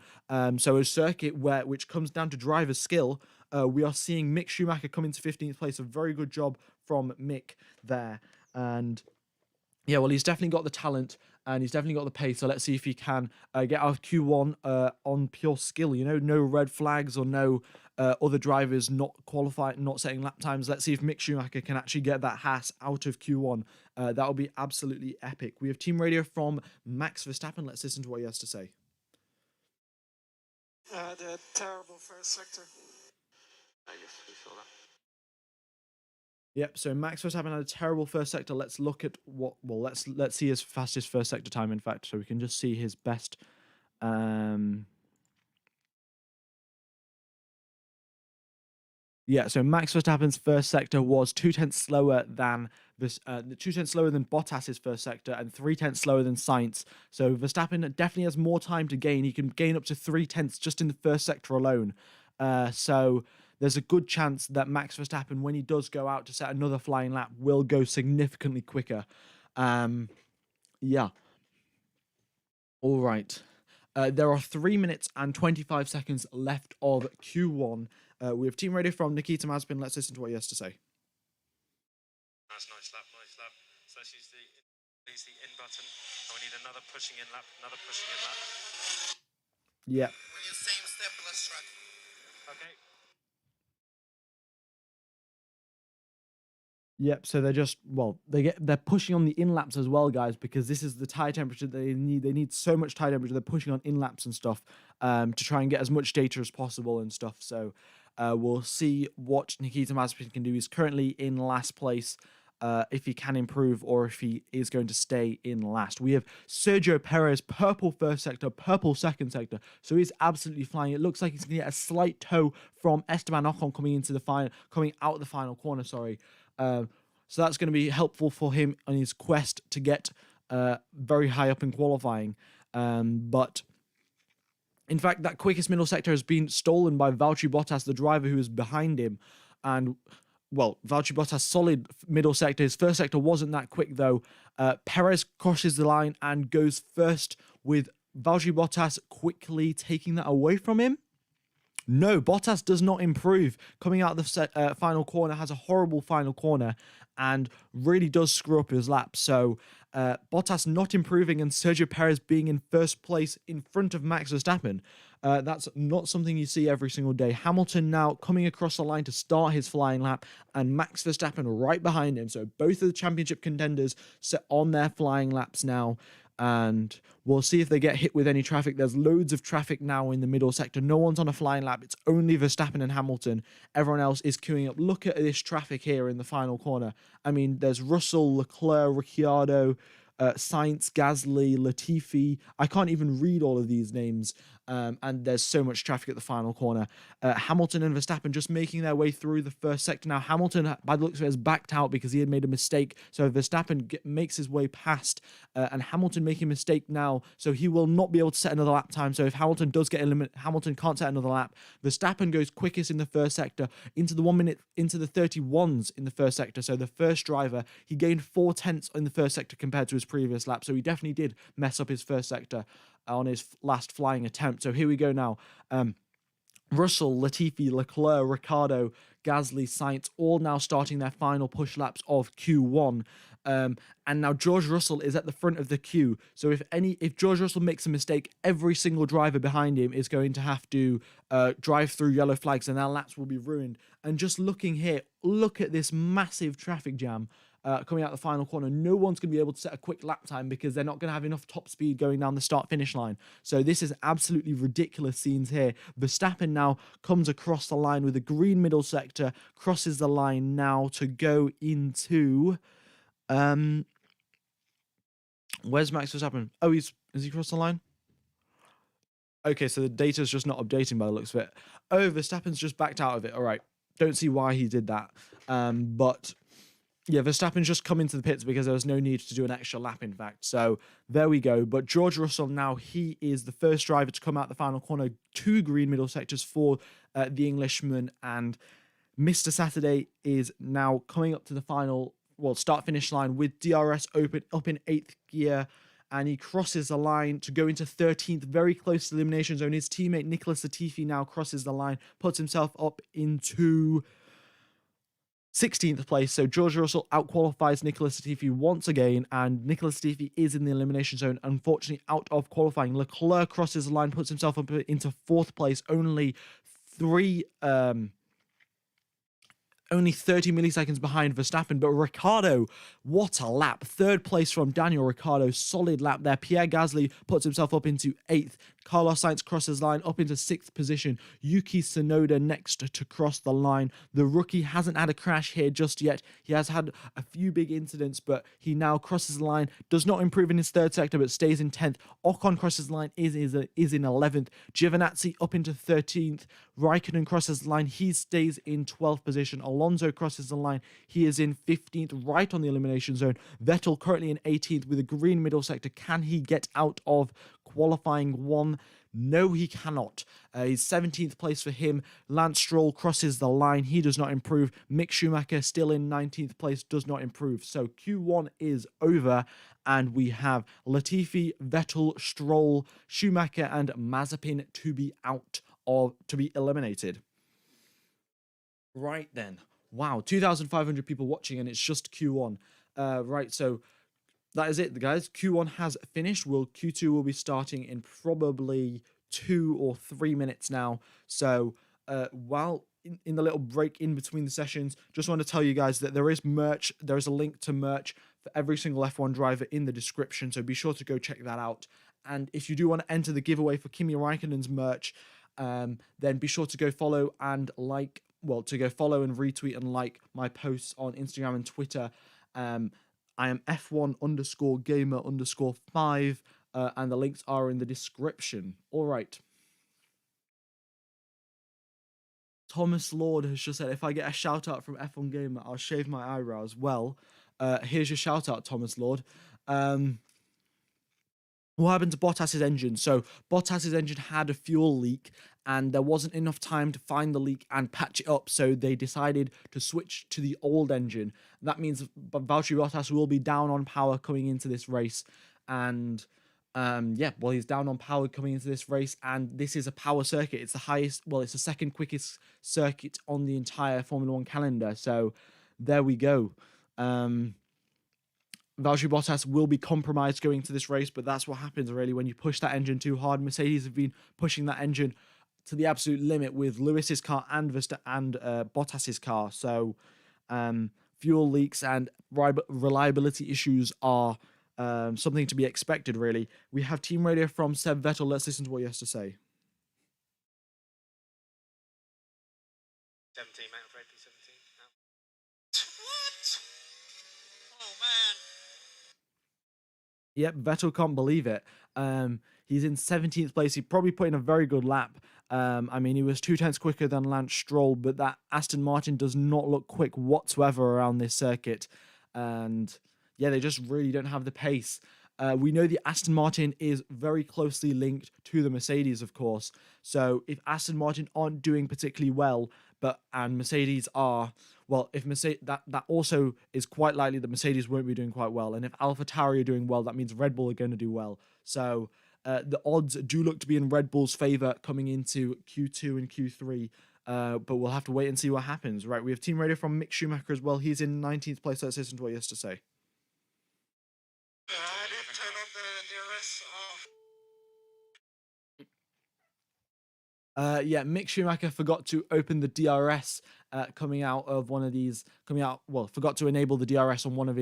So a circuit which comes down to driver skill, we are seeing Mick Schumacher come into 15th place. A very good job from Mick there. And yeah, well, he's definitely got the talent and he's definitely got the pace. So let's see if he can get out of Q1 on pure skill. You know, no red flags or no other drivers not qualifying, not setting lap times. Let's see if Mick Schumacher can actually get that Haas out of Q1. That would be absolutely epic. We have team radio from Max Verstappen. Let's listen to what he has to say. The terrible first sector. I guess we saw that. Yep, so Max Verstappen had a terrible first sector. Let's look at let's see his fastest first sector time, in fact, so we can just see his best. Yeah, so Max Verstappen's first sector was 0.2 slower than this, 0.2 slower than Bottas's first sector, and 0.3 slower than Sainz. So Verstappen definitely has more time to gain. He can gain up to 0.3 just in the first sector alone. So there's a good chance that Max Verstappen, when he does go out to set another flying lap, will go significantly quicker. Yeah. All right. There are 3 minutes and 25 seconds left of Q1. We have team radio from Nikita Mazepin. Let's listen to what he has to say. Nice lap. So let's use the in button. And we need another pushing in lap. Yeah. With your same stepper track. Okay. Yep, so they're pushing on the in laps as well, guys, because this is the tire temperature they need. They need so much tire temperature. They're pushing on in laps and stuff to try and get as much data as possible and stuff. So we'll see what Nikita Mazepin can do. He's currently in last place. If he can improve or if he is going to stay in last. We have Sergio Perez, purple first sector, purple second sector. So he's absolutely flying. It looks like he's going to get a slight toe from Esteban Ocon coming out of the final corner. Sorry. So that's going to be helpful for him on his quest to get very high up in qualifying. But in fact, that quickest middle sector has been stolen by Valtteri Bottas, the driver who is behind him. And well, Valtteri Bottas solid middle sector. His first sector wasn't that quick though. Perez crosses the line and goes first with Valtteri Bottas quickly taking that away from him. No, Bottas does not improve. Coming out of the final corner, has a horrible final corner and really does screw up his lap. So Bottas not improving and Sergio Perez being in first place in front of Max Verstappen. That's not something you see every single day. Hamilton now coming across the line to start his flying lap and Max Verstappen right behind him. So both of the championship contenders set on their flying laps now. And we'll see if they get hit with any traffic. There's loads of traffic now in the middle sector. No one's on a flying lap. It's only Verstappen and Hamilton. Everyone else is queuing up. Look at this traffic here in the final corner. I mean, there's Russell, Leclerc, Ricciardo, Sainz, Gasly, Latifi. I can't even read all of these names. And there's so much traffic at the final corner. Hamilton and Verstappen just making their way through the first sector. Now, Hamilton, by the looks of it, has backed out because he had made a mistake. So Verstappen makes his way past, and Hamilton making a mistake now. So he will not be able to set another lap time. So if Hamilton does get eliminated, Hamilton can't set another lap. Verstappen goes quickest in the first sector into the 1 minute, into the 31s in the first sector. So the first driver, he gained 4 tenths in the first sector compared to his previous lap. So he definitely did mess up his first sector on his last flying attempt. So here we go now. Russell, Latifi, Leclerc, Ricciardo, Gasly, Sainz, all now starting their final push laps of Q1. And now George Russell is at the front of the queue. So if George Russell makes a mistake, every single driver behind him is going to have to drive through yellow flags and their laps will be ruined. And just looking here, look at this massive traffic jam. Coming out the final corner, no one's going to be able to set a quick lap time because they're not going to have enough top speed going down the start-finish line. So this is absolutely ridiculous scenes here. Verstappen now comes across the line with a green middle sector, crosses the line now to go into... Where's Max Verstappen? Oh, has he crossed the line? Okay, so the data's just not updating by the looks of it. Oh, Verstappen's just backed out of it. All right. Don't see why he did that. But... yeah, Verstappen's just come into the pits because there was no need to do an extra lap, in fact. So there we go. But George Russell now, he is the first driver to come out the final corner. 2 green middle sectors for the Englishman. And Mr. Saturday is now coming up to the final, start-finish line with DRS open up in 8th gear. And he crosses the line to go into 13th, very close to the elimination zone. His teammate Nicholas Latifi now crosses the line, puts himself up into 16th place, so George Russell outqualifies Nicholas Latifi once again, and Nicholas Latifi is in the elimination zone, unfortunately out of qualifying. Leclerc crosses the line, puts himself up into 4th place, only 30 milliseconds behind Verstappen, but Ricciardo, what a lap. 3rd place from Daniel Ricciardo, solid lap there. Pierre Gasly puts himself up into 8th. Carlos Sainz crosses line up into 6th position. Yuki Tsunoda next to cross the line. The rookie hasn't had a crash here just yet. He has had a few big incidents, but he now crosses the line. Does not improve in his 3rd sector, but stays in 10th. Ocon crosses the line, is in 11th. Giovinazzi up into 13th. Raikkonen crosses the line. He stays in 12th position. Alonso crosses the line. He is in 15th, right on the elimination zone. Vettel currently in 18th with a green middle sector. Can he get out of qualifying 1? No, he cannot. He's 17th place for him. Lance Stroll crosses the line. He does not improve. Mick Schumacher still in 19th place, does not improve. So Q1 is over, and we have Latifi, Vettel, Stroll, Schumacher, and Mazepin to be eliminated. Right then. Wow, 2,500 people watching, and it's just Q1. Right, so that is it, guys. Q1 has finished. Q2 will be starting in probably 2 or 3 minutes now. So, while in the little break in between the sessions, just want to tell you guys that there is merch. There is a link to merch for every single F1 driver in the description, so be sure to go check that out. And if you do want to enter the giveaway for Kimi Raikkonen's merch, then be sure to go follow and like, well, to go follow and retweet and like my posts on Instagram and Twitter. I am F1_gamer_5, and the links are in the description. All right. Thomas Lord has just said, if I get a shout out from F1 Gamer, I'll shave my eyebrows. Well, here's your shout out, Thomas Lord. What happened to Bottas's engine? So Bottas's engine had a fuel leak, and there wasn't enough time to find the leak and patch it up, so they decided to switch to the old engine. That means Valtteri Bottas will be down on power coming into this race, and yeah, well, he's down on power coming into this race, and this is a power circuit. It's the highest, well, it's the second quickest circuit on the entire Formula 1 calendar, so there we go. Valtteri Bottas will be compromised going to this race, but that's what happens really when you push that engine too hard. Mercedes have been pushing that engine to the absolute limit with Lewis's car and Bottas's car. So fuel leaks and reliability issues are something to be expected, really. We have team radio from Seb Vettel. Let's listen to what he has to say. 17, mate, I'm afraid P17. What? Oh, man. Yep, Vettel can't believe it. He's in 17th place. He probably put in a very good lap. I mean, he was 2/10 quicker than Lance Stroll, but that Aston Martin does not look quick whatsoever around this circuit. And yeah, they just really don't have the pace. We know the Aston Martin is very closely linked to the Mercedes, of course. So if Aston Martin aren't doing particularly well, and Mercedes are, well, if Mercedes, that also is quite likely that Mercedes won't be doing quite well. And if AlphaTauri are doing well, that means Red Bull are going to do well. So the odds do look to be in Red Bull's favour coming into Q2 and Q3. But we'll have to wait and see what happens. Right, we have team radio from Mick Schumacher as well. He's in 19th place. Let's listen to what he has to say. I didn't turn on the DRS off. Yeah, Mick Schumacher forgot to open the DRS coming out of one of these. Forgot to enable the DRS on one of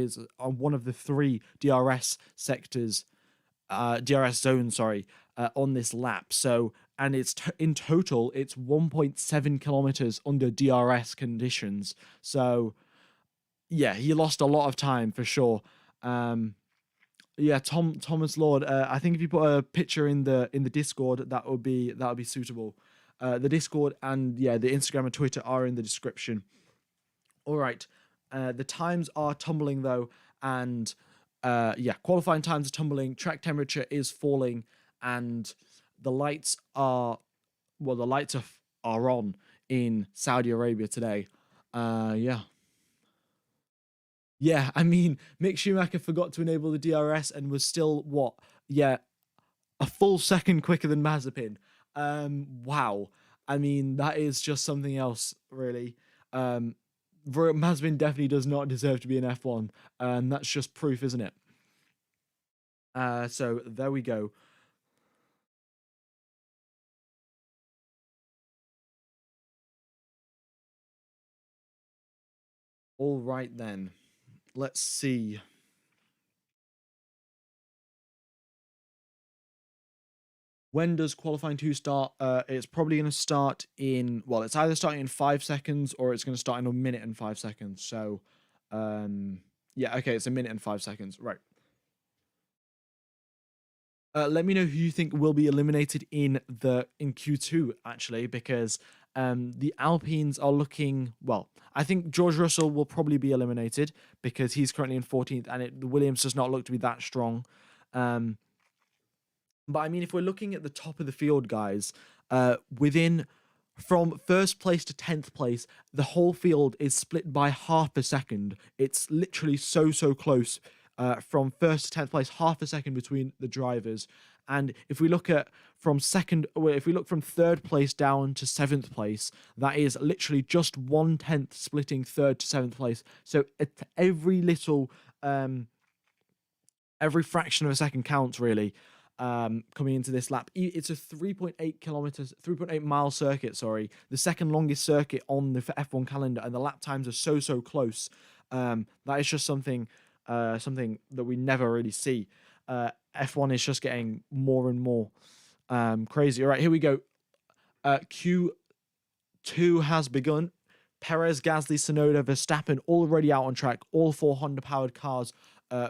the 3 DRS sectors, DRS zones. Sorry, on this lap. So, and it's in total, it's 1.7 kilometers under DRS conditions. So, yeah, he lost a lot of time for sure. Yeah, Thomas Lord. I think if you put a picture in the Discord, that would be suitable. The Discord and yeah, the Instagram and Twitter are in the description. All right, the times are tumbling though, and yeah, qualifying times are tumbling. Track temperature is falling, and the lights are on in Saudi Arabia today. Yeah. Yeah, I mean, Mick Schumacher forgot to enable the DRS and was still, a full second quicker than Mazepin. Wow. I mean, that is just something else, really. Mazepin definitely does not deserve to be in F1, and that's just proof, isn't it? So, there we go. All right, then. Let's see. When does qualifying 2 start? It's probably going to start in, well, it's either starting in 5 seconds or it's going to start in 1 minute and 5 seconds. So, yeah, okay, it's 1 minute and 5 seconds. Right. Let me know who you think will be eliminated in Q2, actually, because the Alpines are looking, well, I think George Russell will probably be eliminated because he's currently in 14th and the Williams does not look to be that strong. But I mean, if we're looking at the top of the field, guys, from 1st place to 10th place, the whole field is split by half a second. It's literally so close. From 1st to 10th place, half a second between the drivers. And if we look from 3rd place down to 7th place, that is literally just 1/10 splitting 3rd to 7th place. So every little, every fraction of a second counts, really. coming into this lap. It's a 3.8 mile circuit, sorry, the second longest circuit on the F1 calendar, and the lap times are so close. That is just something that we never really see. F1 is just getting more and more crazy. All right, here we go. Q2 has begun. Perez, Gasly, Tsunoda, Verstappen already out on track. All 4 Honda-powered cars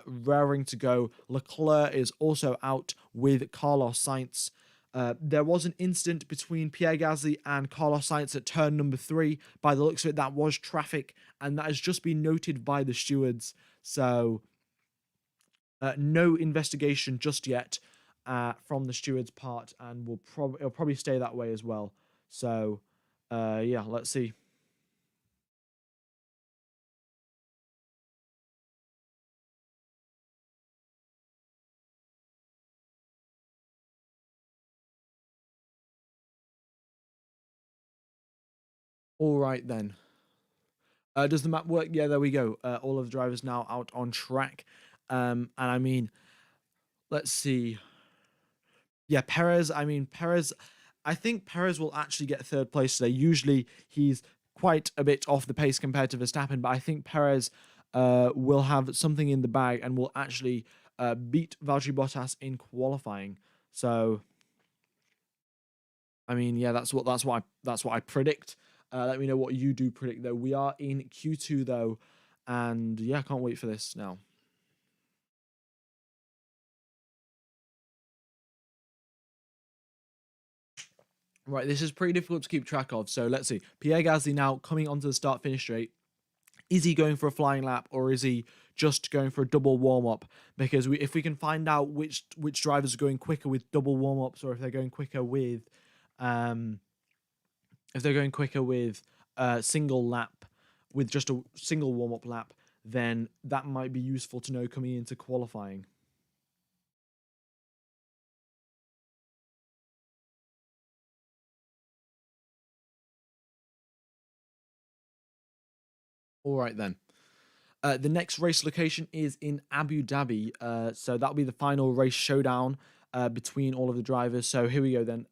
raring to go. Leclerc is also out with Carlos Sainz. There was an incident between Pierre Gasly and Carlos Sainz at turn number 3. By the looks of it, that was traffic, and that has just been noted by the stewards. So, no investigation just yet from the stewards' part, and it'll probably stay that way as well. So, yeah, let's see. All right, then. Does the map work? Yeah, there we go. All of the drivers now out on track. And I mean, let's see. Yeah, Perez. I think Perez will actually get third place today. Usually he's quite a bit off the pace compared to Verstappen, but I think Perez will have something in the bag and will actually beat Valtteri Bottas in qualifying. So, I mean, yeah, that's what I predict. Let me know what you do predict, though. We are in Q2, though, and yeah, I can't wait for this now. Right, this is pretty difficult to keep track of, so let's see. Pierre Gasly now coming onto the start-finish straight. Is he going for a flying lap, or is he just going for a double warm-up? Because if we can find out which drivers are going quicker with double warm-ups, or if they're going quicker with single lap, with just a single warm-up lap, then that might be useful to know coming into qualifying. All right, then. The next race location is in Abu Dhabi. So that'll be the final race showdown between all of the drivers. So here we go, then.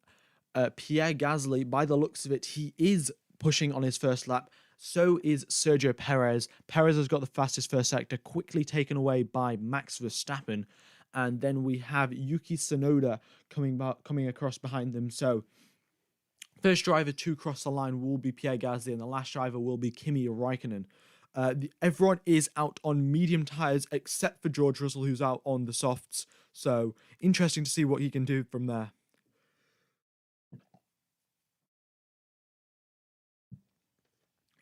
Pierre Gasly, by the looks of it, he is pushing on his first lap. So is Sergio Perez. Perez has got the fastest first sector, quickly taken away by Max Verstappen. And then we have Yuki Tsunoda coming across behind them. So first driver to cross the line will be Pierre Gasly, and the last driver will be Kimi Raikkonen. Everyone is out on medium tyres except for George Russell, who's out on the softs. So interesting to see what he can do from there.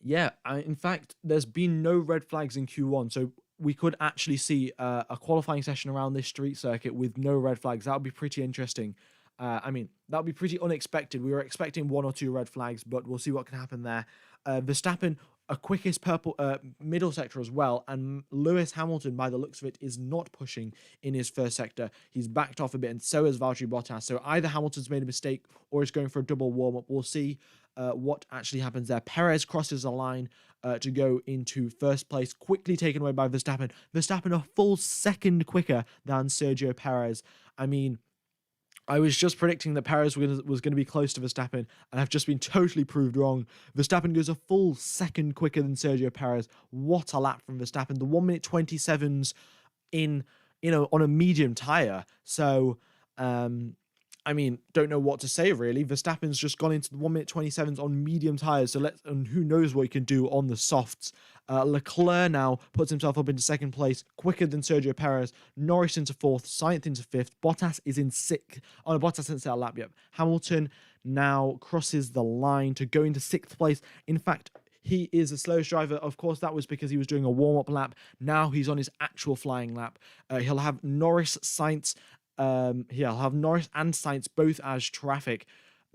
Yeah, in fact, there's been no red flags in Q1, so we could actually see a qualifying session around this street circuit with no red flags. That would be pretty interesting. That would be pretty unexpected. We were expecting 1 or 2 red flags, but we'll see what can happen there. Verstappen, a quickest purple middle sector as well, and Lewis Hamilton, by the looks of it, is not pushing in his first sector. He's backed off a bit, and so has Valtteri Bottas. So either Hamilton's made a mistake or is going for a double warm-up. We'll see what actually happens there. Perez crosses the line to go into first place, quickly taken away by Verstappen. Verstappen a full second quicker than Sergio Perez. I mean, I was just predicting that Perez was going to be close to Verstappen, and I've just been totally proved wrong. Verstappen goes a full second quicker than Sergio Perez. What a lap from Verstappen. The 1 minute 27s on a medium tyre. So, don't know what to say, really. Verstappen's just gone into the 1 minute 27s on medium tyres, so and who knows what he can do on the softs. Leclerc now puts himself up into second place, quicker than Sergio Perez. Norris into fourth, Sainz into fifth. Bottas is in sixth. Oh, no, Bottas didn't set a lap yet. Hamilton now crosses the line to go into sixth place. In fact, he is the slowest driver. Of course, that was because he was doing a warm-up lap. Now he's on his actual flying lap. He'll have Norris, Sainz. He'll have Norris and Sainz both as traffic.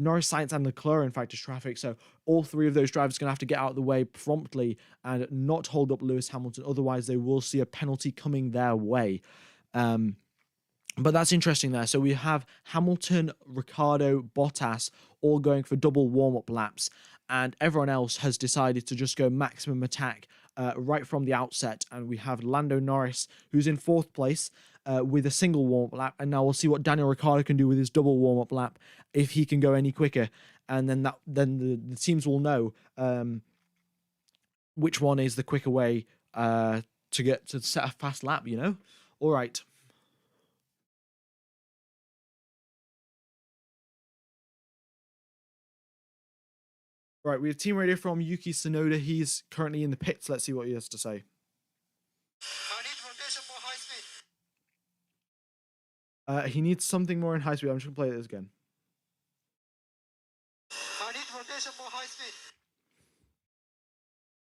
Norris, Sainz, and Leclerc, in fact, is traffic. So all 3 of those drivers are going to have to get out of the way promptly and not hold up Lewis Hamilton. Otherwise, they will see a penalty coming their way. But that's interesting there. So we have Hamilton, Ricciardo, Bottas all going for double warm-up laps. And everyone else has decided to just go maximum attack right from the outset. And we have Lando Norris, who's in 4th place with a single warm-up lap. And now we'll see what Daniel Ricciardo can do with his double warm-up lap, if he can go any quicker. And then the teams will know which one is the quicker way to get to set a fast lap, you know? All right. Right, we have team radio from Yuki Tsunoda. He's currently in the pits. Let's see what he has to say. I need rotation for high speed. He needs something more in high speed. I'm just going to play this again. I need rotation for high speed.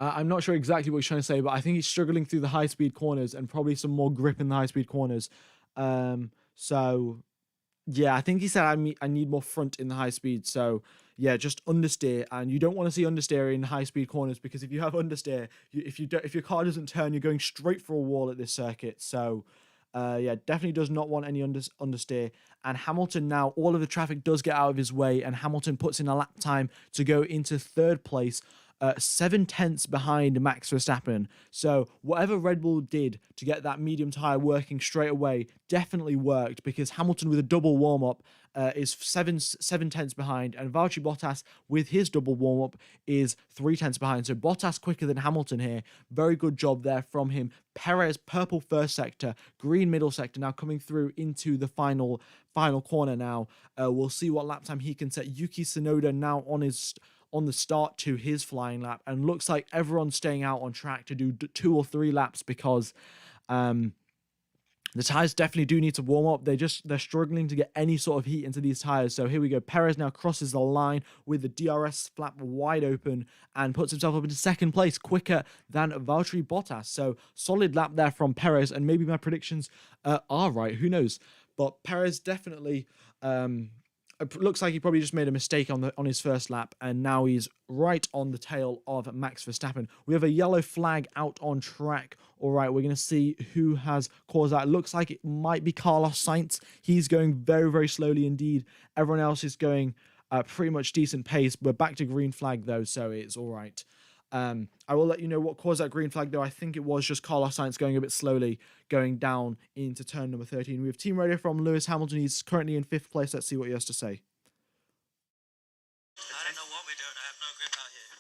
I'm not sure exactly what he's trying to say, but I think he's struggling through the high-speed corners and probably some more grip in the high-speed corners. So, yeah, I think he said I need more front in the high speed. So, yeah, just understeer. And you don't want to see understeer in high-speed corners, because if you have understeer, if your car doesn't turn, you're going straight for a wall at this circuit. So, yeah, definitely does not want any understeer. And Hamilton now, all of the traffic does get out of his way, and Hamilton puts in a lap time to go into 3rd place. 7 tenths behind Max Verstappen. So whatever Red Bull did to get that medium tyre working straight away definitely worked, because Hamilton with a double warm-up is 7 tenths behind, and Valtteri Bottas with his double warm-up is 3 tenths behind. So Bottas quicker than Hamilton here. Very good job there from him. Perez, purple first sector, green middle sector, now coming through into the final corner now. We'll see what lap time he can set. Yuki Tsunoda now on the start to his flying lap, and looks like everyone's staying out on track to do 2 or 3 laps, because the tires definitely do need to warm up. They're struggling to get any sort of heat into these tires. So here we go. Perez now crosses the line with the DRS flap wide open and puts himself up into 2nd place, quicker than Valtteri Bottas. So solid lap there from Perez, and maybe my predictions are right. Who knows? But Perez definitely it looks like he probably just made a mistake on his first lap, and now he's right on the tail of Max Verstappen. We have a yellow flag out on track. All right, we're going to see who has caused that. It looks like it might be Carlos Sainz. He's going very, very slowly indeed. Everyone else is going pretty much decent pace. We're back to green flag, though, so it's all right. I will let you know what caused that green flag, though. I think it was just Carlos Sainz going a bit slowly, going down into turn number 13. We have team radio from Lewis Hamilton. He's currently in 5th place. Let's see what he has to say. I don't know what we're doing. I have no grip out here.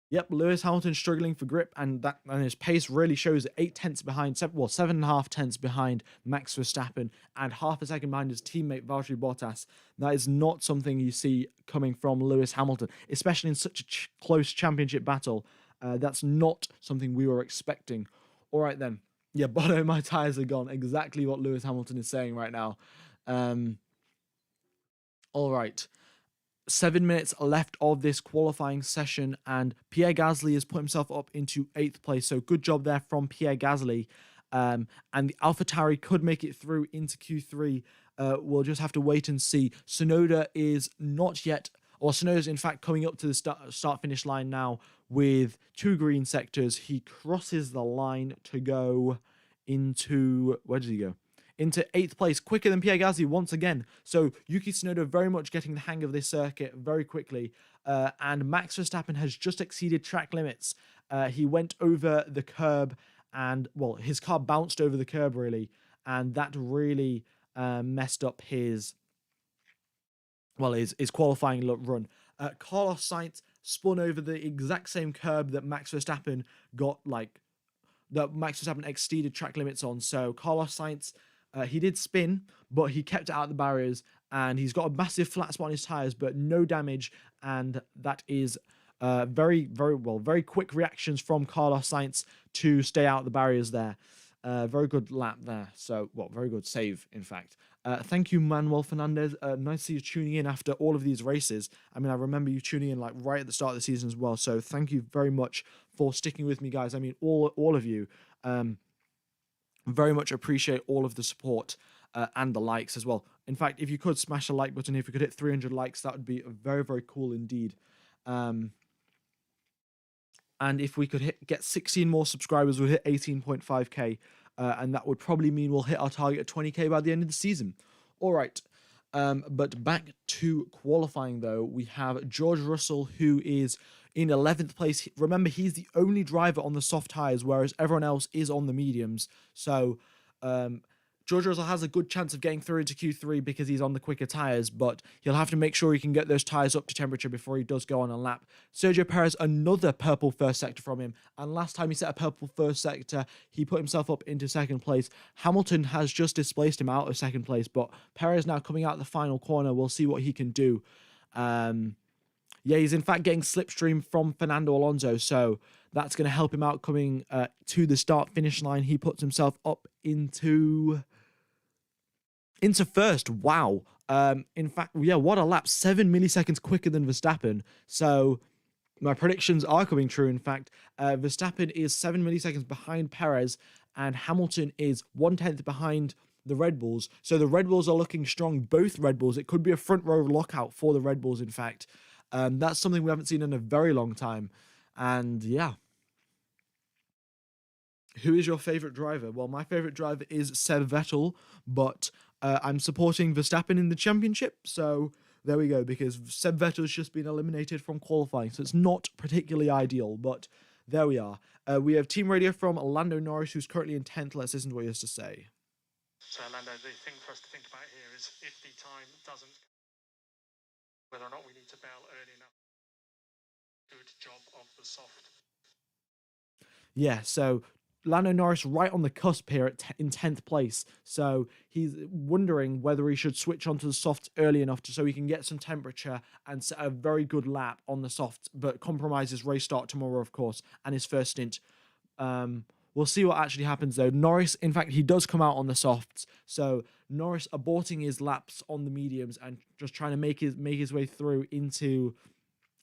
Yep, Lewis Hamilton struggling for grip, and his pace really shows 8 tenths behind, 7.5 tenths behind Max Verstappen, and half a second behind his teammate Valtteri Bottas. That is not something you see coming from Lewis Hamilton, especially in such a close championship battle. That's not something we were expecting. All right then. Yeah, Bono, my tires are gone. Exactly what Lewis Hamilton is saying right now. All right. 7 minutes left of this qualifying session, and Pierre Gasly has put himself up into 8th place. So good job there from Pierre Gasly. And the AlphaTauri could make it through into Q3. We'll just have to wait and see. Tsunoda is not yet, or Tsunoda's in fact coming up to the start-finish line now with 2 green sectors. He crosses the line to go into, where did he go? Into 8th place, quicker than Pierre Gasly once again. So Yuki Tsunoda very much getting the hang of this circuit very quickly. And Max Verstappen has just exceeded track limits. He went over the curb, and, well, his car bounced over the curb, really. And that really messed up his qualifying run. Carlos Sainz spun over the exact same curb that Max Verstappen exceeded track limits on. So Carlos Sainz, he did spin, but he kept it out of the barriers, and he's got a massive flat spot on his tires, but no damage. And that is very, very quick reactions from Carlos Sainz to stay out of the barriers there. Very good lap there. So, very good save, in fact. Thank you, Manuel Fernandez. Nice to see you tuning in after all of these races. I mean, I remember you tuning in right at the start of the season as well. So thank you very much for sticking with me, guys. I mean, all of you. Very much appreciate all of the support and the likes as well. In fact, if you could smash the like button, if we could hit 300 likes, that would be very, very cool indeed. And if we could get 16 more subscribers, we'll hit 18.5k. And that would probably mean we'll hit our target of 20k by the end of the season. All right. But back to qualifying, though, we have George Russell, who is in 11th place. Remember, he's the only driver on the soft tyres, whereas everyone else is on the mediums. So George Russell has a good chance of getting through into Q3 because he's on the quicker tyres, but he'll have to make sure he can get those tyres up to temperature before he does go on a lap. Sergio Perez, another purple first sector from him, and last time he set a purple first sector, he put himself up into second place. Hamilton has just displaced him out of second place, but Perez now coming out the final corner. We'll see what he can do. Yeah, he's in fact getting slipstream from Fernando Alonso, so that's going to help him out coming to the start-finish line. He puts himself up into first. Wow. In fact, yeah, what a lap. 7 milliseconds quicker than Verstappen. So my predictions are coming true. In fact, Verstappen is 7 milliseconds behind Perez, and Hamilton is 1/10 behind the Red Bulls. So the Red Bulls are looking strong, both Red Bulls. It could be a front row lockout for the Red Bulls, in fact. That's something we haven't seen in a very long time. And yeah. Who is your favorite driver? Well, my favorite driver is Seb Vettel, but I'm supporting Verstappen in the championship. So there we go, because Seb Vettel's just been eliminated from qualifying. So it's not particularly ideal, but there we are. We have team radio from Lando Norris, who's currently in 10th. Let's listen to what he has to say. So, Lando, the thing for us to think about here is if the time doesn't, whether or not we need to bail early enough. Good job of the soft. Yeah, so Lando Norris right on the cusp here in 10th place. So he's wondering whether he should switch onto the softs early enough so he can get some temperature and set a very good lap on the softs, but compromise his race start tomorrow, of course, and his first stint. We'll see what actually happens, though. Norris, in fact, he does come out on the softs. So Norris aborting his laps on the mediums and just trying to make his way through into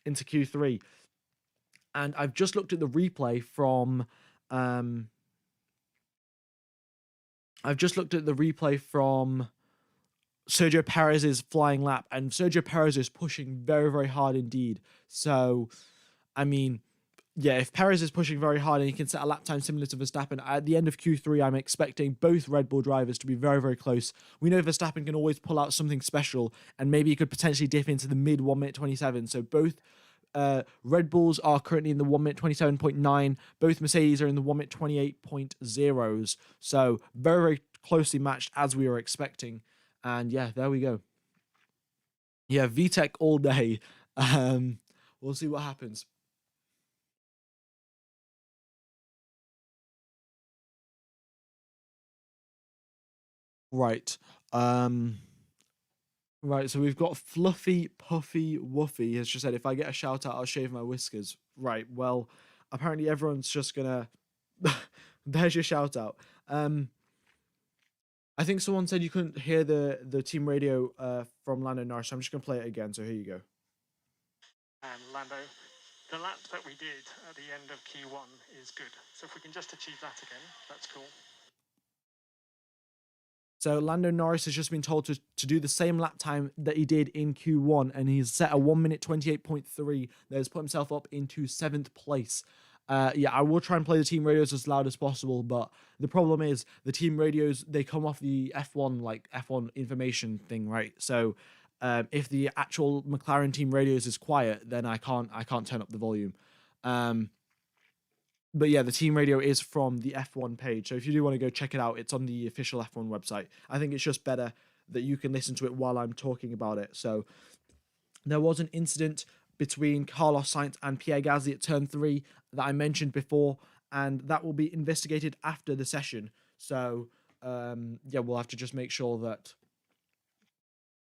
Q3. And I've just looked at the replay from Sergio Perez's flying lap, and Sergio Perez is pushing very, very hard indeed. So, I mean, yeah, if Perez is pushing very hard and he can set a lap time similar to Verstappen, at the end of Q3, I'm expecting both Red Bull drivers to be very, very close. We know Verstappen can always pull out something special, and maybe he could potentially dip into the mid 1 minute 27. So both Red Bulls are currently in the 1 minute 27.9. Both Mercedes are in the 1 minute 28.0s. So very, very closely matched as we were expecting. And yeah, there we go. Yeah, VTEC all day. We'll see what happens. Right. Right, so we've got Fluffy Puffy Woofy has just said, if I get a shout out, I'll shave my whiskers. Right, well, apparently everyone's just gonna... There's your shout out. I think someone said you couldn't hear the team radio from Lando Norris, so I'm just gonna play it again, so here you go. And Lando, the lap that we did at the end of Q1 is good. So if we can just achieve that again, that's cool. So Lando Norris has just been told to do the same lap time that he did in Q1, and he's set a 1 minute 28.3 that has put himself up into 7th place. Yeah, I will try and play the team radios as loud as possible, but the problem is the team radios, they come off the F1 information thing, right? So if the actual McLaren team radios is quiet, then I can't turn up the volume. But yeah, the team radio is from the F1 page. So if you do want to go check it out, it's on the official F1 website. I think it's just better that you can listen to it while I'm talking about it. So there was an incident between Carlos Sainz and Pierre Gasly at turn 3 that I mentioned before, and that will be investigated after the session. So yeah, we'll have to just make sure that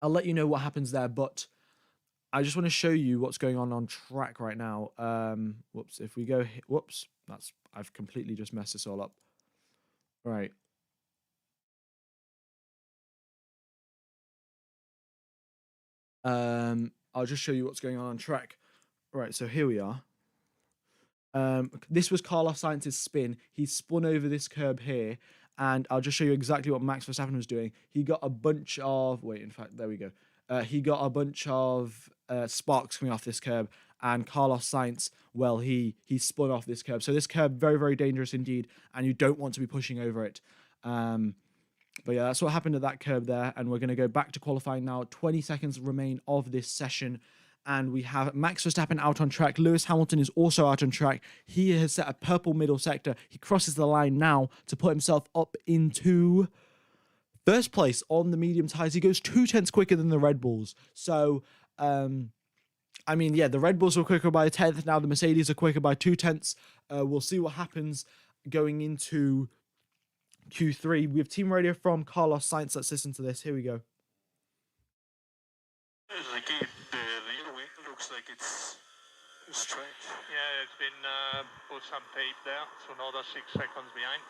I'll let you know what happens there. But I just want to show you what's going on track right now. Whoops, if we go, whoops, I've completely just messed this all up. Right. I'll just show you what's going on track. Right, so here we are. This was Carlos Sainz's spin. He spun over this curb here, and I'll just show you exactly what Max Verstappen was doing. He got a bunch of, wait, in fact, there we go. He got a bunch of sparks coming off this curb, and Carlos Sainz, well, he spun off this curb. So this curb, very, very dangerous indeed, and you don't want to be pushing over it. But yeah, that's what happened at that curb there. And we're going to go back to qualifying now. 20 seconds remain of this session. And we have Max Verstappen out on track. Lewis Hamilton is also out on track. He has set a purple middle sector. He crosses the line now to put himself up into first place on the medium tyres. He goes 2/10 quicker than the Red Bulls. So, I mean, yeah, the Red Bulls were quicker by a 10th. Now the Mercedes are quicker by 2/10. We'll see what happens going into Q3. We have team radio from Carlos Sainz. Let's listen to this. Here we go. Ricky, the rear wing looks like it's strange. Yeah, it's been put some tape there, so now they're 6 seconds behind.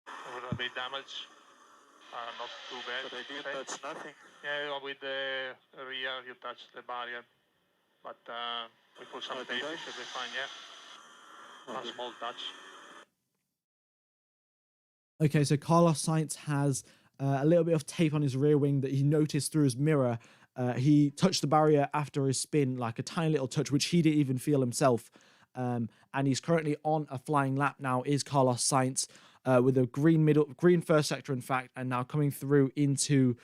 A little bit damaged. Not too bad. But I did touch nothing. Yeah, with the rear you touch the barrier. But we put some tape, it should be fine, yeah. A small touch. Okay, so Carlos Sainz has a little bit of tape on his rear wing that he noticed through his mirror. He touched the barrier after his spin, like a tiny little touch, which he didn't even feel himself. And he's currently on a flying lap now, is Carlos Sainz, with a green first sector, in fact, and now coming through into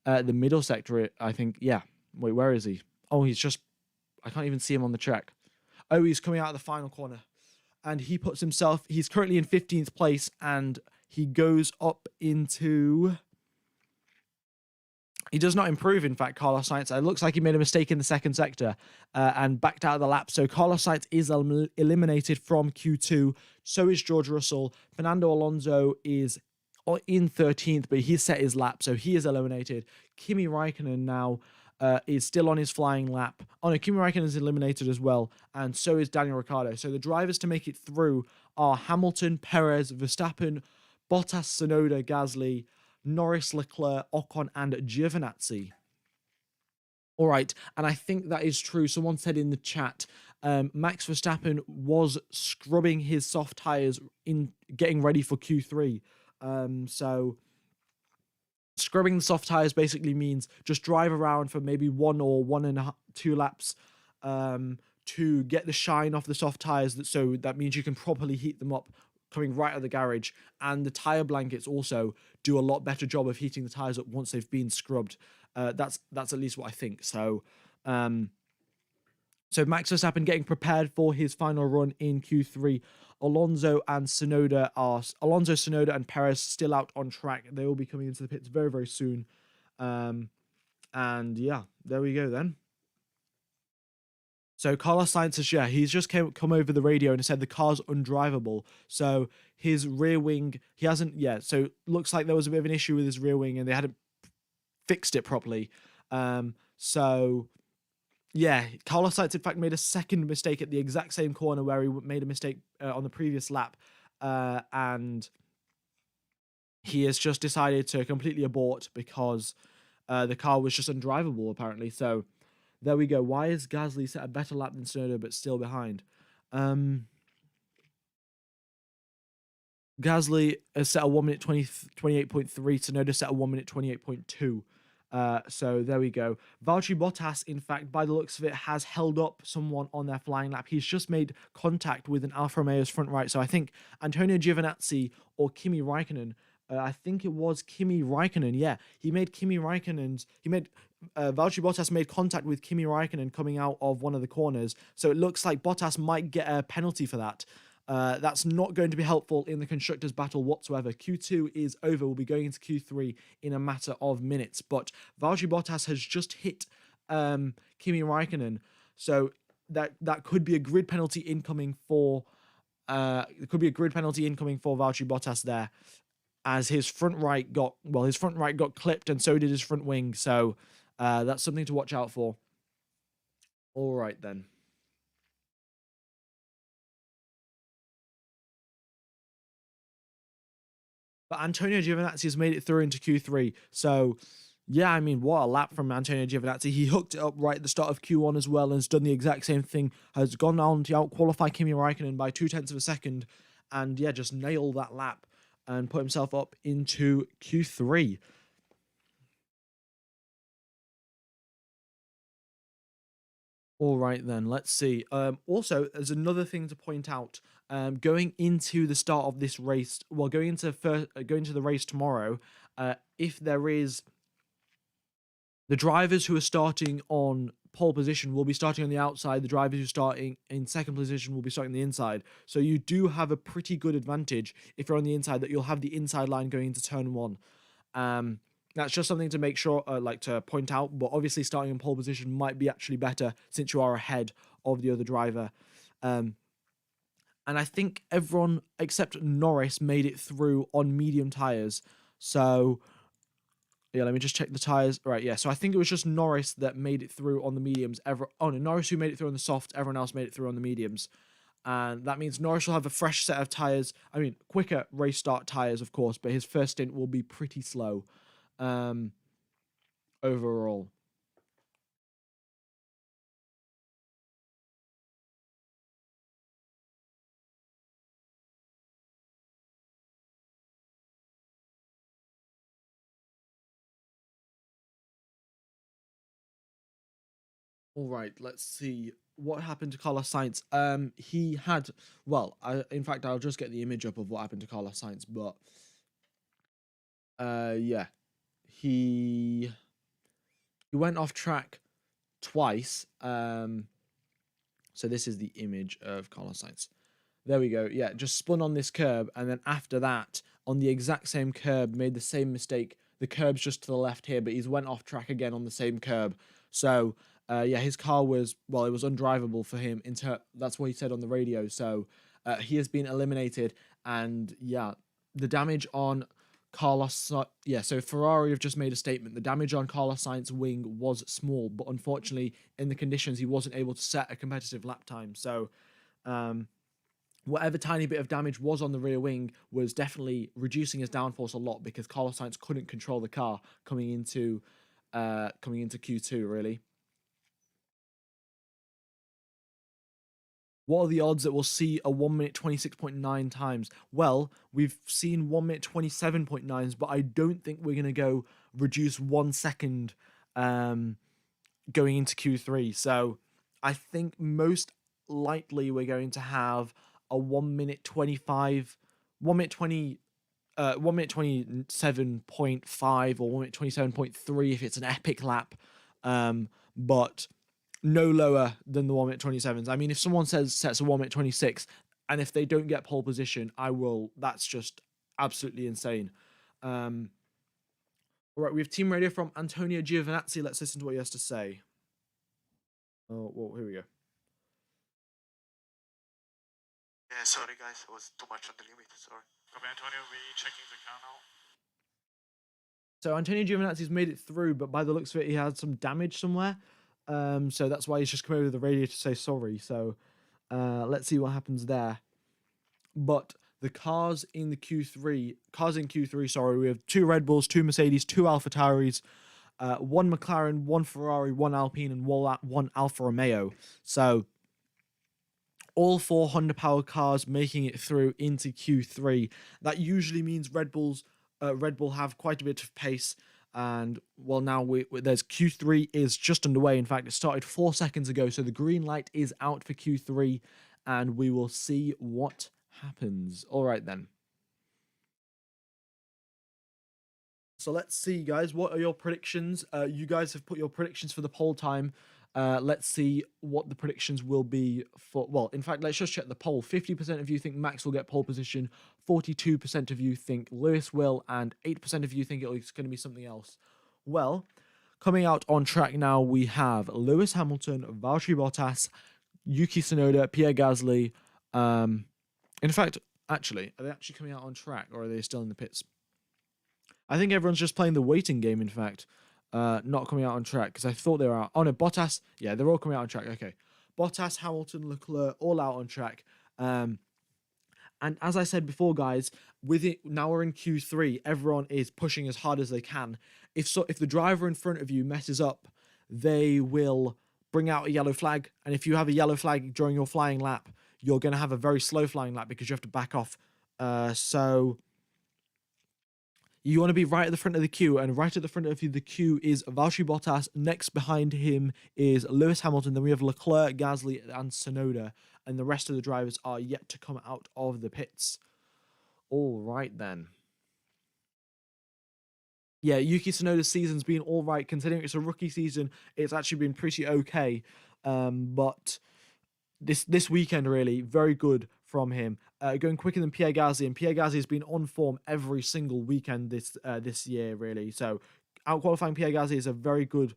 the middle sector, I think. Yeah. Wait, where is he? Oh, I can't even see him on the track. Oh, he's coming out of the final corner. And he puts himself, he's currently in 15th place, and he goes up into... He does not improve, in fact, Carlos Sainz. It looks like he made a mistake in the second sector and backed out of the lap. So Carlos Sainz is eliminated from Q2. So is George Russell. Fernando Alonso is in 13th, but he's set his lap, so he is eliminated. Kimi Raikkonen now is still on his flying lap. Oh no, Kimi Raikkonen is eliminated as well, and so is Daniel Ricciardo. So the drivers to make it through are Hamilton, Perez, Verstappen, Bottas, Tsunoda, Gasly, Norris, Leclerc, Ocon, and Giovinazzi. All right, and I think that is true. Someone said in the chat, Max Verstappen was scrubbing his soft tyres in getting ready for Q3. So scrubbing the soft tyres basically means just drive around for maybe 1 or 2 laps to get the shine off the soft tyres. So that means you can properly heat them up coming right out of the garage, and the tyre blankets also do a lot better job of heating the tyres up once they've been scrubbed. That's at least what I think. So so Max Verstappen getting prepared for his final run in Q3. Alonso, Tsunoda, and Perez still out on track. They will be coming into the pits very, very soon. And yeah, there we go then. So Carlos Sainz he's just come over the radio and said the car's undrivable. So his rear wing, he hasn't yet. So looks like there was a bit of an issue with his rear wing and they hadn't fixed it properly. So yeah, Carlos Sainz in fact made a second mistake at the exact same corner where he made a mistake on the previous lap. And he has just decided to completely abort because the car was just undrivable apparently. So there we go. Why is Gasly set a better lap than Tsunoda but still behind? Gasly has set a 1 minute 28.3. Tsunoda set a 1 minute 28.2. So there we go. Valtteri Bottas, in fact, by the looks of it, has held up someone on their flying lap. He's just made contact with an Alfa Romeo's front right. So I think Antonio Giovinazzi or Kimi Raikkonen, I think it was Kimi Raikkonen. Yeah, Valtteri Bottas made contact with Kimi Raikkonen coming out of one of the corners. So it looks like Bottas might get a penalty for that. That's not going to be helpful in the constructors' battle whatsoever. Q2 is over. We'll be going into Q3 in a matter of minutes. But Valtteri Bottas has just hit Kimi Raikkonen, so that could be a grid penalty incoming for. It could be a grid penalty incoming for Valtteri Bottas there, as his front right got clipped, and so did his front wing. So that's something to watch out for. All right then. But Antonio Giovinazzi has made it through into Q3. So, yeah, I mean, what a lap from Antonio Giovinazzi. He hooked it up right at the start of Q1 as well and has done the exact same thing. Has gone on to out-qualify Kimi Raikkonen by 0.2 of a second. And, yeah, just nailed that lap and put himself up into Q3. All right, then, let's see. Also, there's another thing to point out going into the start of this race, well, going into the race tomorrow, if there is the drivers who are starting on pole position will be starting on the outside. The drivers who are starting in second position will be starting on the inside. So you do have a pretty good advantage if you're on the inside, that you'll have the inside line going into turn one. That's just something to make sure, to point out. But obviously, starting in pole position might be actually better since you are ahead of the other driver. And I think everyone except Norris made it through on medium tires. So yeah, let me just check the tires. Right, yeah. So I think it was just Norris that made it through on the mediums. Norris who made it through on the soft. Everyone else made it through on the mediums. And that means Norris will have a fresh set of tires. I mean, quicker race start tires, of course, but his first stint will be pretty slow overall. All right, let's see what happened to Carlos Sainz. He had, well, in fact, I'll just get the image up of what happened to Carlos Sainz, but yeah, he went off track twice. So this is the image of Carlos Sainz. There we go. Yeah, just spun on this curb, and then after that, on the exact same curb, made the same mistake. The curb's just to the left here, but he's went off track again on the same curb. So yeah, his car was, well, it was undrivable for him. That's what he said on the radio. So he has been eliminated, and yeah, the damage on Carlos. Yeah, so Ferrari have just made a statement. The damage on Carlos Sainz's wing was small, but unfortunately, in the conditions, he wasn't able to set a competitive lap time. So whatever tiny bit of damage was on the rear wing was definitely reducing his downforce a lot, because Carlos Sainz couldn't control the car coming into Q2, really. What are the odds that we'll see a 1 minute 26.9 times? Well, we've seen 1 minute 27.9s, but I don't think we're going to go reduce 1 second going into Q3. So I think most likely we're going to have a 1 minute 27.5 or 1 minute 27.3 if it's an epic lap. But no lower than the 1 minute 27s. I mean, if someone sets a 1 minute 26, and if they don't get pole position, that's just absolutely insane. All right, we have team radio from Antonio Giovinazzi. Let's listen to what he has to say. Oh, well, here we go. Yeah, sorry guys, I was too much on the limit, sorry. Copy, Antonio, we're checking the car now. So Antonio Giovinazzi's made it through, but by the looks of it, he had some damage somewhere. So that's why he's just come over the radio to say sorry. So let's see what happens there. But the cars in Q3, sorry, we have 2 Red Bulls, 2 Mercedes, 2 AlphaTauris, 1 McLaren, 1 Ferrari, 1 Alpine, and 1 Alfa Romeo. So all 4 Honda-powered cars making it through into Q3. That usually means Red Bull have quite a bit of pace. And well, now there's Q3 is just underway. In fact, it started 4 seconds ago, so the green light is out for Q3, and we will see what happens. All right then. So let's see, guys. What are your predictions? You guys have put your predictions for the poll time. Let's see what the predictions will be for. Well, in fact, let's just check the poll. 50% of you think Max will get pole position, 42% of you think Lewis will, and 8% of you think it's going to be something else. Well, coming out on track now, we have Lewis Hamilton, Valtteri Bottas, Yuki Tsunoda, Pierre Gasly. In fact, actually, are they actually coming out on track, or are they still in the pits? I think everyone's just playing the waiting game, in fact. Not coming out on track, because I thought they were out. Oh no, Bottas. Yeah, they're all coming out on track. Okay. Bottas, Hamilton, Leclerc, all out on track. And as I said before, guys, with it now we're in Q3, everyone is pushing as hard as they can. If the driver in front of you messes up, they will bring out a yellow flag. And if you have a yellow flag during your flying lap, you're going to have a very slow flying lap because you have to back off. So You want to be right at the front of the queue, and right at the front of the queue is Valtteri Bottas. Next behind him is Lewis Hamilton. Then we have Leclerc, Gasly, and Tsunoda, and the rest of the drivers are yet to come out of the pits. All right, then. Yeah, Yuki Tsunoda's season's been all right. Considering it's a rookie season, it's actually been pretty okay. But this weekend, really, very good from him. Going quicker than Pierre Gasly, and Pierre Gasly has been on form every single weekend this year, really. So out-qualifying Pierre Gasly is a very good,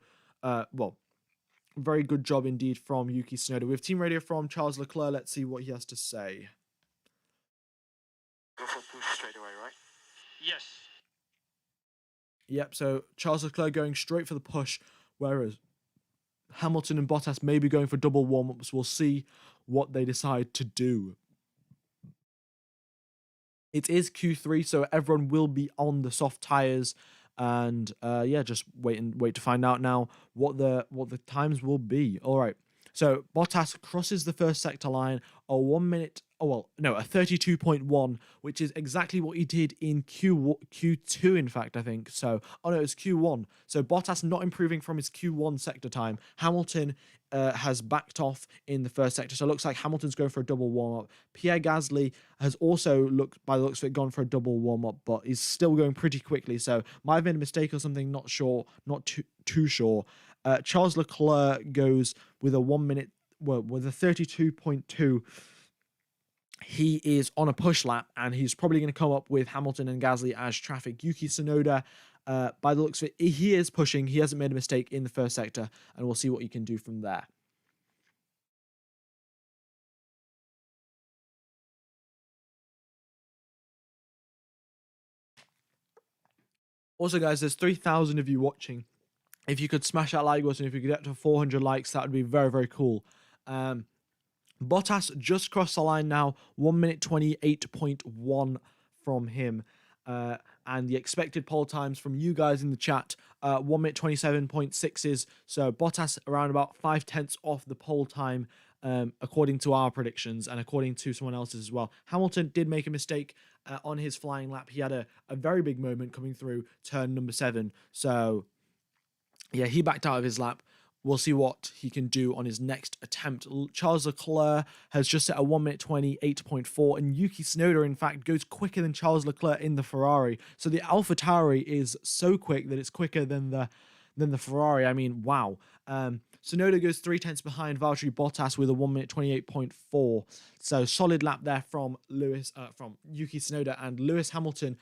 very good job indeed from Yuki Tsunoda. We have team radio from Charles Leclerc. Let's see what he has to say. Go for push straight away, right? Yes. Yep, so Charles Leclerc going straight for the push, whereas Hamilton and Bottas may be going for double warm-ups. We'll see what they decide to do. It is Q3, so everyone will be on the soft tyres, and yeah, just wait to find out now what the times will be. All right, so Bottas crosses the first sector line a 1 minute. Oh well, no, a 32.1, which is exactly what he did in Q2. In fact, I think so. Oh no, it was Q1. So Bottas not improving from his Q1 sector time. Hamilton has backed off in the first sector, so it looks like Hamilton's going for a double warm-up. Pierre Gasly has also, by the looks of it, gone for a double warm-up, but he's still going pretty quickly, so might have made a mistake or something, not sure, not too sure. Charles Leclerc goes with a 1 minute, well, with a 32.2. He is on a push lap, and he's probably going to come up with Hamilton and Gasly as traffic. Yuki Tsunoda, by the looks of it, he is pushing. He hasn't made a mistake in the first sector, and we'll see what he can do from there. Also, guys, there's 3,000 of you watching. If you could smash that like button, if you could get to 400 likes, that would be very, very cool. Bottas just crossed the line now, 1 minute 28.1 from him. And the expected pole times from you guys in the chat, 1 minute 27.6s. So Bottas around about 5/10 off the pole time, according to our predictions and according to someone else's as well. Hamilton did make a mistake on his flying lap. He had a very big moment coming through turn number 7. So yeah, he backed out of his lap. We'll see what he can do on his next attempt. Charles Leclerc has just set a 1 minute 28.4, and Yuki Tsunoda, in fact, goes quicker than Charles Leclerc in the Ferrari. So the AlphaTauri is so quick that it's quicker than the Ferrari. I mean, wow. Tsunoda goes 3/10 behind Valtteri Bottas with a 1 minute 28.4. So solid lap there from Yuki Tsunoda, and Lewis Hamilton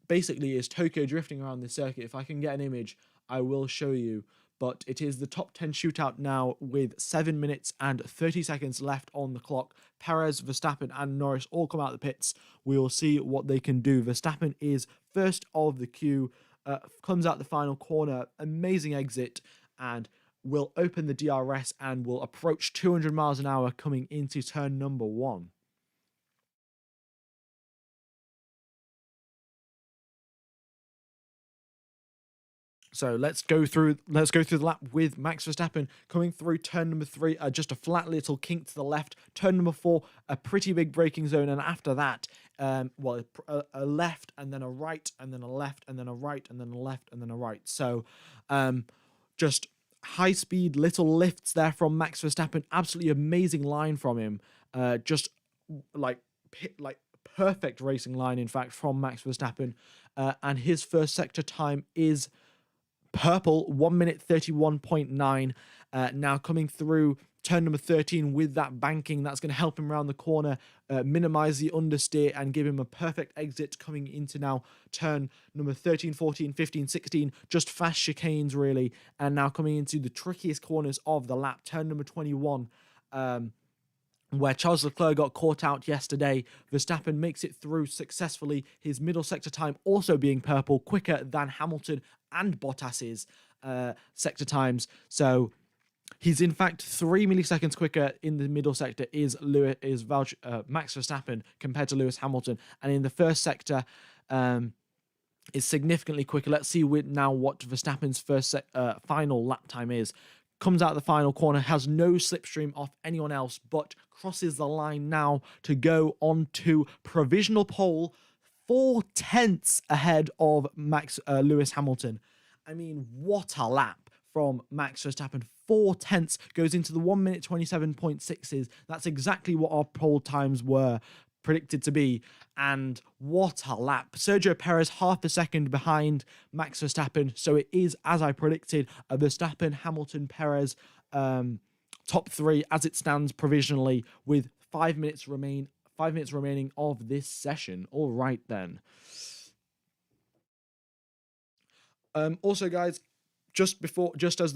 basically is Tokyo drifting around the circuit. If I can get an image, I will show you. But it is the top 10 shootout now with 7 minutes and 30 seconds left on the clock. Perez, Verstappen, and Norris all come out of the pits. We will see what they can do. Verstappen is first of the queue, comes out the final corner, amazing exit, and will open the DRS and will approach 200 miles an hour coming into turn number 1. So let's go through the lap with Max Verstappen coming through turn number 3, just a flat little kink to the left. Turn number 4, a pretty big braking zone, and after that, a left and then a right and then a left and then a right and then a left and then a right. So, just high speed little lifts there from Max Verstappen. Absolutely amazing line from him. Just like perfect racing line, in fact, from Max Verstappen. And his first sector time is purple, 1 minute 31.9. Now coming through turn number 13 with that banking, that's going to help him around the corner, minimize the understeer and give him a perfect exit coming into now turn number 13, 14, 15, 16, just fast chicanes really. And now coming into the trickiest corners of the lap, turn number 21, where Charles Leclerc got caught out yesterday. Verstappen makes it through successfully, his middle sector time also being purple, quicker than Hamilton and Bottas's sector times. So he's in fact 3 milliseconds quicker in the middle sector is Max Verstappen compared to Lewis Hamilton, and in the first sector is significantly quicker. Let's see now what Verstappen's first final lap time is. Comes out the final corner, has no slipstream off anyone else, but crosses the line now to go on to provisional pole 4/10 ahead of Lewis Hamilton. I mean, what a lap from Max Verstappen. 4/10 goes into the 1 minute 27.6s. That's exactly what our poll times were predicted to be. And what a lap. Sergio Perez half a second behind Max Verstappen. So it is, as I predicted, a Verstappen, Hamilton, Perez top three as it stands provisionally with 5 minutes remaining of this session. All right then. Also, guys, just as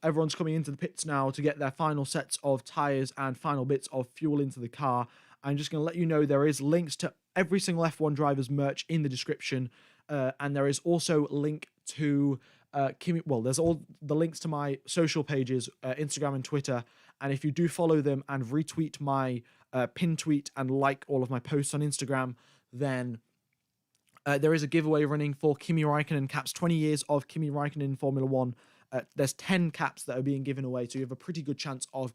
everyone's coming into the pits now to get their final sets of tires and final bits of fuel into the car, I'm just going to let you know there is links to every single F1 driver's merch in the description, and there is also a link to Kimi. Well, there's all the links to my social pages, Instagram and Twitter, and if you do follow them and retweet my pin tweet and like all of my posts on Instagram, then there is a giveaway running for Kimi Raikkonen caps, 20 years of Kimi Raikkonen in Formula 1. There's 10 caps that are being given away, so you have a pretty good chance of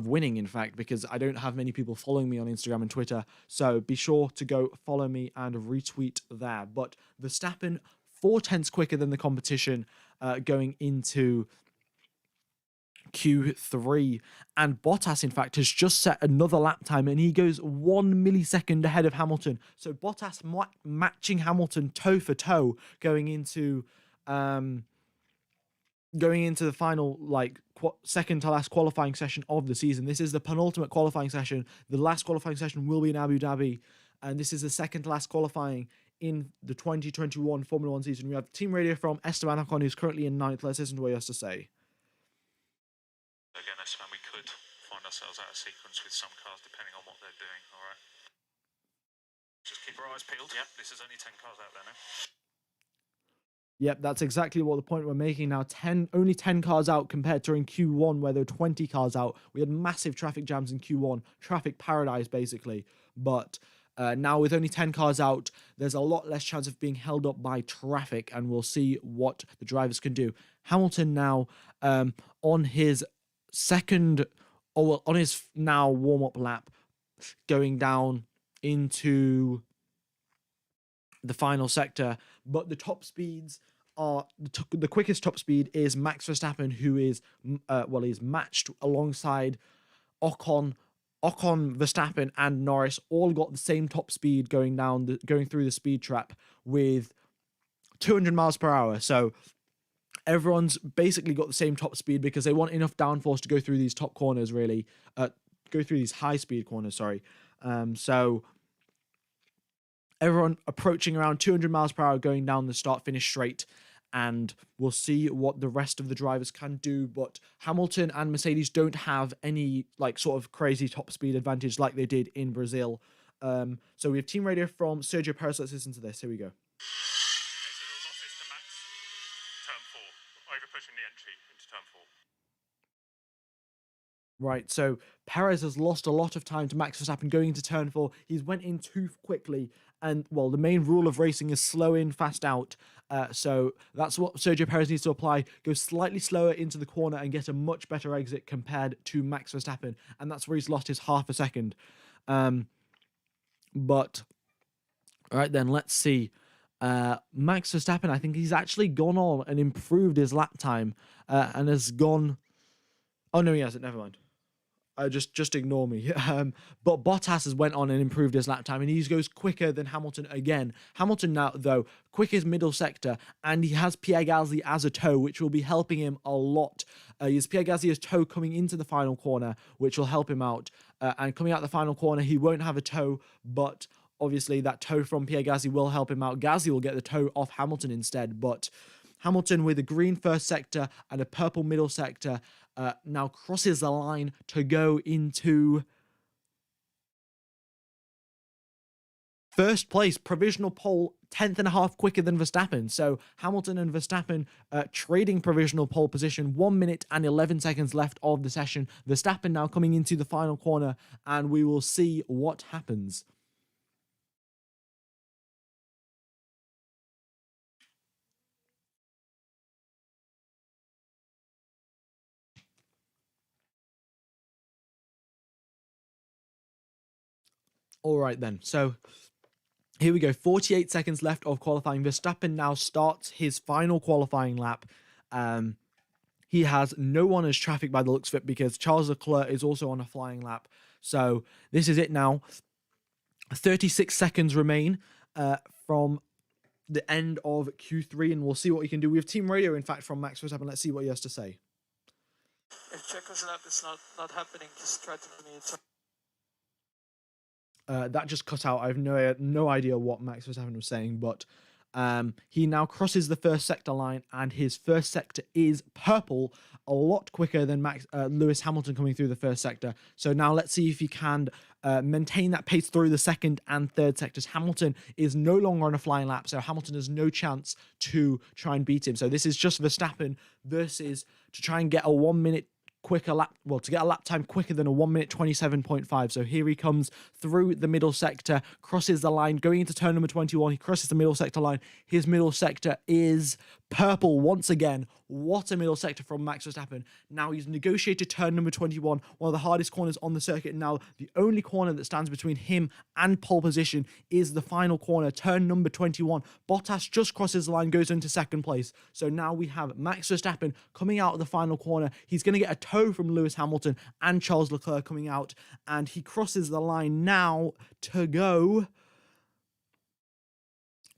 winning, in fact, because I don't have many people following me on Instagram and Twitter. So be sure to go follow me and retweet there. But Verstappen 4/10 quicker than the competition going into Q3, and Bottas in fact has just set another lap time and he goes 1 millisecond ahead of Hamilton. So Bottas matching Hamilton toe for toe going into the final, like, second to last qualifying session of the season. This is the penultimate qualifying session. The last qualifying session will be in Abu Dhabi, and this is the second to last qualifying in the 2021 Formula 1 season. We have team radio from Esteban Ocon, who's currently in 9th. Let's listen to what he has to say. Again, Esteban, we could find ourselves out of sequence with some cars depending on what they're doing, all right? Just keep our eyes peeled. Yep, this is only 10 cars out there now. Yep, that's exactly what the point we're making now. Only 10 cars out compared to in Q1 where there were 20 cars out. We had massive traffic jams in Q1, traffic paradise basically. But now with only 10 cars out, there's a lot less chance of being held up by traffic, and we'll see what the drivers can do. Hamilton now on his now warm-up lap, going down into the final sector, but the top speeds are the quickest top speed is Max Verstappen, who is he's matched alongside Ocon, Verstappen, and Norris. All got the same top speed going through the speed trap with 200 miles per hour. So everyone's basically got the same top speed because they want enough downforce to go through these top corners, really. Go through these high-speed corners, sorry. So everyone approaching around 200 miles per hour going down the start-finish straight, and we'll see what the rest of the drivers can do. But Hamilton and Mercedes don't have any, like, sort of crazy top speed advantage like they did in Brazil. So we have team radio from Sergio Perez. Let's listen to this. Here we go. Over pushing the entry into turn 4. Right, so Perez has lost a lot of time to Max Verstappen going into turn 4. He's went in too quickly, and, well, the main rule of racing is slow in, fast out. So that's what Sergio Perez needs to apply. Go slightly slower into the corner and get a much better exit compared to Max Verstappen, and that's where he's lost his half a second. But, all right then, let's see. Max Verstappen, I think he's actually gone on and improved his lap time and has gone... Oh, no, he hasn't. Never mind. Just ignore me. But Bottas has went on and improved his lap time, and he goes quicker than Hamilton again. Hamilton now, though, quickest middle sector, and he has Pierre Gasly as a tow, which will be helping him a lot. He has Pierre Gasly as tow coming into the final corner, which will help him out. And coming out the final corner, he won't have a tow, but obviously that tow from Pierre Gasly will help him out. Gasly will get the tow off Hamilton instead, but Hamilton with a green first sector and a purple middle sector now crosses the line to go into first place, provisional pole, 10th and a half quicker than Verstappen. So Hamilton and Verstappen trading provisional pole position, 1 minute and 11 seconds left of the session. Verstappen now coming into the final corner, and we will see what happens. All right then, so Here we go. 48 seconds left of qualifying. Verstappen now starts his final qualifying lap. He has no one as traffic by the looks of it because Charles Leclerc is also on a flying lap. So this is it now. 36 seconds remain from the end of Q3, and we'll see what he can do. We have team radio, in fact, from Max Verstappen. Let's see what he has to say. If Checo's lap is not happening, just try to me. That just cut out. I have no idea what Max Verstappen was saying, but he now crosses the first sector line, and his first sector is purple, a lot quicker than Lewis Hamilton coming through the first sector. So now let's see if he can maintain that pace through the second and third sectors. Hamilton is no longer on a flying lap, so Hamilton has no chance to try and beat him. So this is just Verstappen versus to try and get a 1 minute quicker lap, well, to get a lap time quicker than a 1 minute 27.5. So here he comes through the middle sector, crosses the line, going into turn number 21. He crosses the middle sector line. His middle sector is purple once again. What a middle sector from Max Verstappen. Now he's negotiated turn number 21, one of the hardest corners on the circuit. Now the only corner that stands between him and pole position is the final corner, turn number 21. Bottas just crosses the line, goes into second place. So now we have Max Verstappen coming out of the final corner. He's going to get a tow from Lewis Hamilton and Charles Leclerc coming out, and he crosses the line now to go.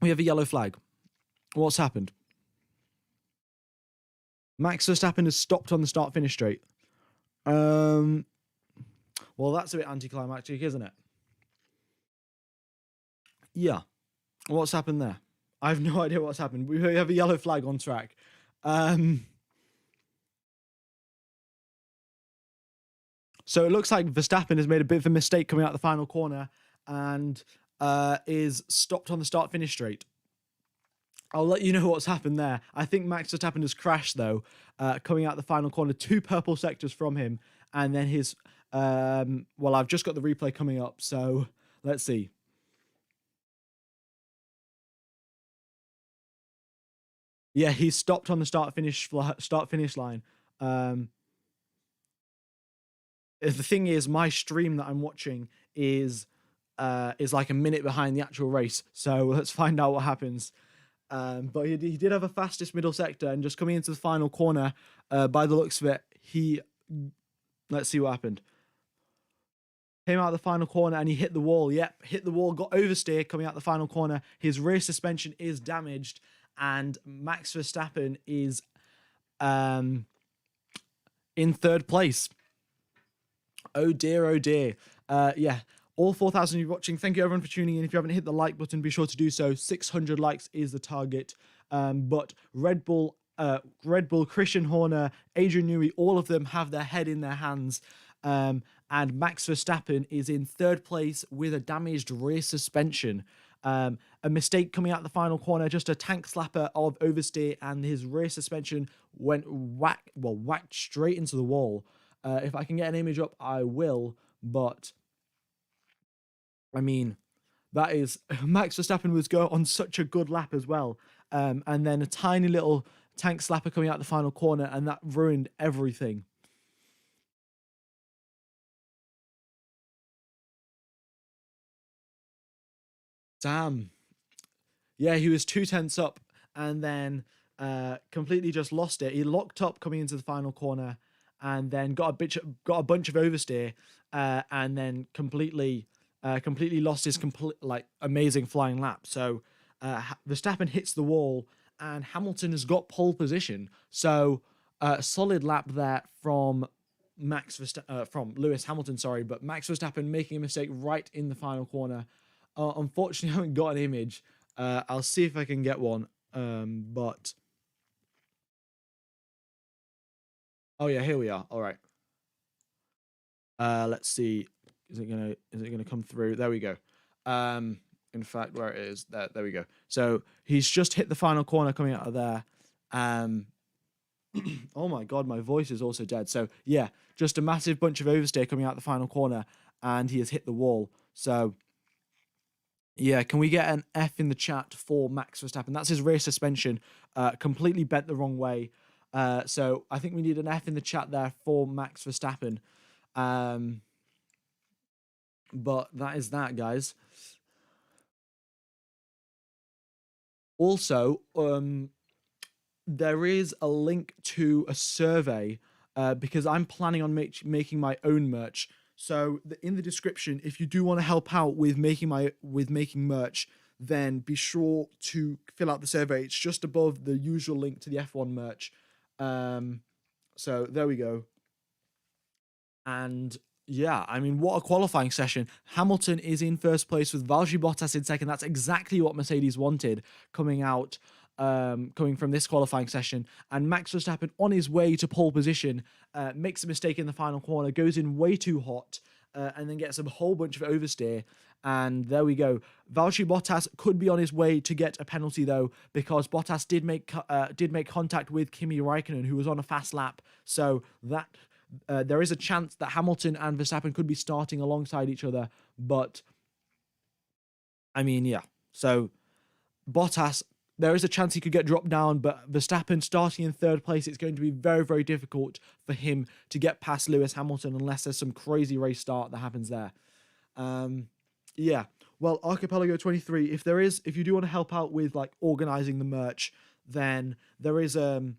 We have a yellow flag. What's happened? Max Verstappen has stopped on the start-finish straight. Well, that's a bit anticlimactic, isn't it? Yeah. What's happened there? I have no idea what's happened. We have a yellow flag on track. So it looks like Verstappen has made a bit of a mistake coming out the final corner and is stopped on the start-finish straight. I'll let you know what's happened there. I think Max Verstappen has crashed, though, coming out the final corner. 2 purple sectors from him. And then his... well, I've just got the replay coming up, so let's see. Yeah, he's stopped on the start-finish line. The thing is, my stream that I'm watching is like a minute behind the actual race. So let's find out what happens. But he did have a fastest middle sector, and just coming into the final corner, by the looks of it, let's see what happened. Came out the final corner and he hit the wall. Yep, hit the wall, got oversteer coming out the final corner. His rear suspension is damaged, and Max Verstappen is in third place. Oh dear, oh dear. Yeah. All 4,000 of you watching, thank you everyone for tuning in. If you haven't hit the like button, be sure to do so. 600 likes is the target. But Red Bull, Christian Horner, Adrian Newey, all of them have their head in their hands. And Max Verstappen is in third place with a damaged rear suspension. A mistake coming out the final corner, just a tank slapper of oversteer, and his rear suspension went whacked straight into the wall. If I can get an image up, I will, but... I mean, that is... Max Verstappen was going on such a good lap as well. And then a tiny little tank slapper coming out the final corner, and that ruined everything. Damn. Yeah, he was 2 tenths up, and then completely just lost it. He locked up coming into the final corner, and then got a bunch of oversteer, and then completely lost his amazing flying lap. So Verstappen hits the wall, and Hamilton has got pole position. So solid lap there from from Lewis Hamilton, sorry, but Max Verstappen making a mistake right in the final corner. Unfortunately, I haven't got an image. I'll see if I can get one. But oh yeah, here we are. All right. Let's see. Is it gonna come through? There we go. In fact, where it is, there we go. So he's just hit the final corner coming out of there. Oh my god, my voice is also dead. So yeah, just a massive bunch of oversteer coming out the final corner, and he has hit the wall. So yeah, can we get an F in the chat for Max Verstappen? That's his rear suspension, completely bent the wrong way. So I think we need an F in the chat there for Max Verstappen. But that is that, guys. Also, there is a link to a survey because I'm planning on making my own merch. So in the description, if you do want to help out with making merch, then be sure to fill out the survey. It's just above the usual link to the F1 merch. So there we go. And yeah, I mean, what a qualifying session. Hamilton is in first place with Valtteri Bottas in second. That's exactly what Mercedes wanted coming from this qualifying session. And Max Verstappen on his way to pole position makes a mistake in the final corner, goes in way too hot, and then gets a whole bunch of oversteer. And there we go. Valtteri Bottas could be on his way to get a penalty though, because Bottas did make contact with Kimi Raikkonen, who was on a fast lap. So that there is a chance that Hamilton and Verstappen could be starting alongside each other. But I mean, yeah. So Bottas, there is a chance he could get dropped down, but Verstappen starting in third place, it's going to be very, very difficult for him to get past Lewis Hamilton unless there's some crazy race start that happens there. Yeah, well, Archipelago 23, if you do want to help out with like organizing the merch, then there is a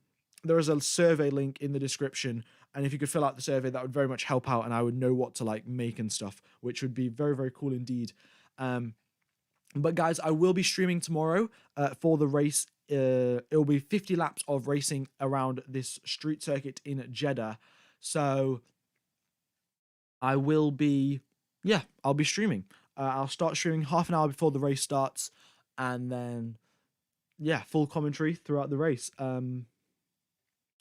survey link in the description, and if you could fill out the survey, that would very much help out, and I would know what to like make and stuff, which would be very, very cool indeed. But guys, I will be streaming tomorrow for the race. It'll be 50 laps of racing around this street circuit in Jeddah. So I'll be streaming. I'll start streaming half an hour before the race starts, and then yeah, full commentary throughout the race.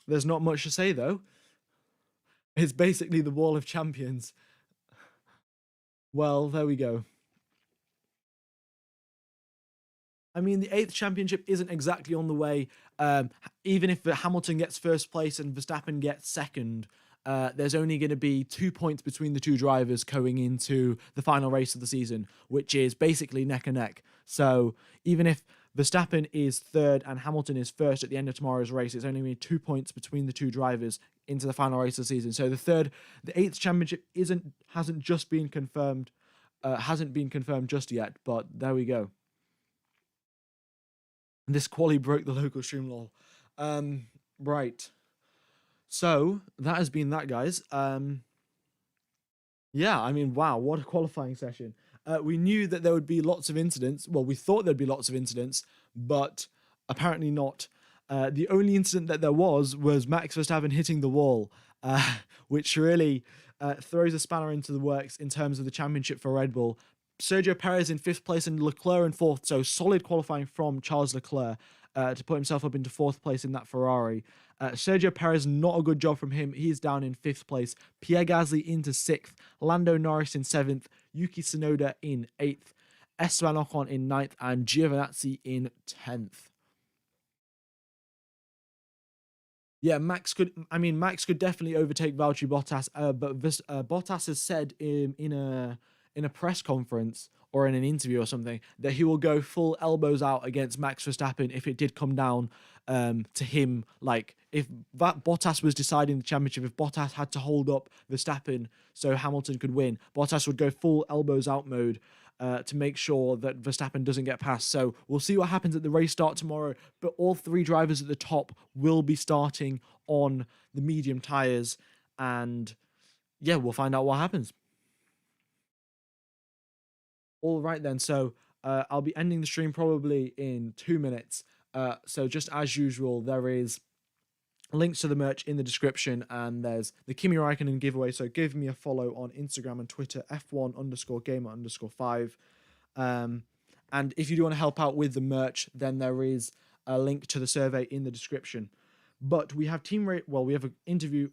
There's not much to say though. It's basically the Wall of Champions. Well, there we go. I mean, the 8th championship isn't exactly on the way. Even if Hamilton gets first place and Verstappen gets second, there's only going to be 2 points between the two drivers going into the final race of the season, which is basically neck and neck. So even if Verstappen is third and Hamilton is first at the end of tomorrow's race, it's only going to be 2 points between the two drivers into the final race of the season. So the 8th championship hasn't been confirmed just yet, but there we go. This quali broke the local stream lol. Right. So that has been that, guys. Yeah, I mean, wow, what a qualifying session. We knew that there would be lots of incidents. Well, we thought there'd be lots of incidents, but apparently not. The only incident that there was Max Verstappen hitting the wall, which really throws a spanner into the works in terms of the championship for Red Bull. Sergio Perez in 5th place and Leclerc in 4th, so solid qualifying from Charles Leclerc to put himself up into 4th place in that Ferrari. Sergio Perez, not a good job from him. He's down in 5th place. Pierre Gasly into 6th. Lando Norris in 7th. Yuki Tsunoda in 8th. Esteban Ocon in 9th. And Giovinazzi in 10th. Yeah, Max could definitely overtake Valtteri Bottas, but Bottas has said in a press conference or in an interview or something that he will go full elbows out against Max Verstappen if it did come down to him. Like if Bottas was deciding the championship, if Bottas had to hold up Verstappen so Hamilton could win, Bottas would go full elbows out mode to make sure that Verstappen doesn't get past. So we'll see what happens at the race start tomorrow, but all 3 drivers at the top will be starting on the medium tyres, and yeah, we'll find out what happens. All right then, so I'll be ending the stream probably in 2 minutes. So just as usual, there is links to the merch in the description, and there's the Kimi Raikkonen giveaway. So give me a follow on Instagram and Twitter, F1_gamer_5. And if you do want to help out with the merch, then there is a link to the survey in the description. But we have we have an interview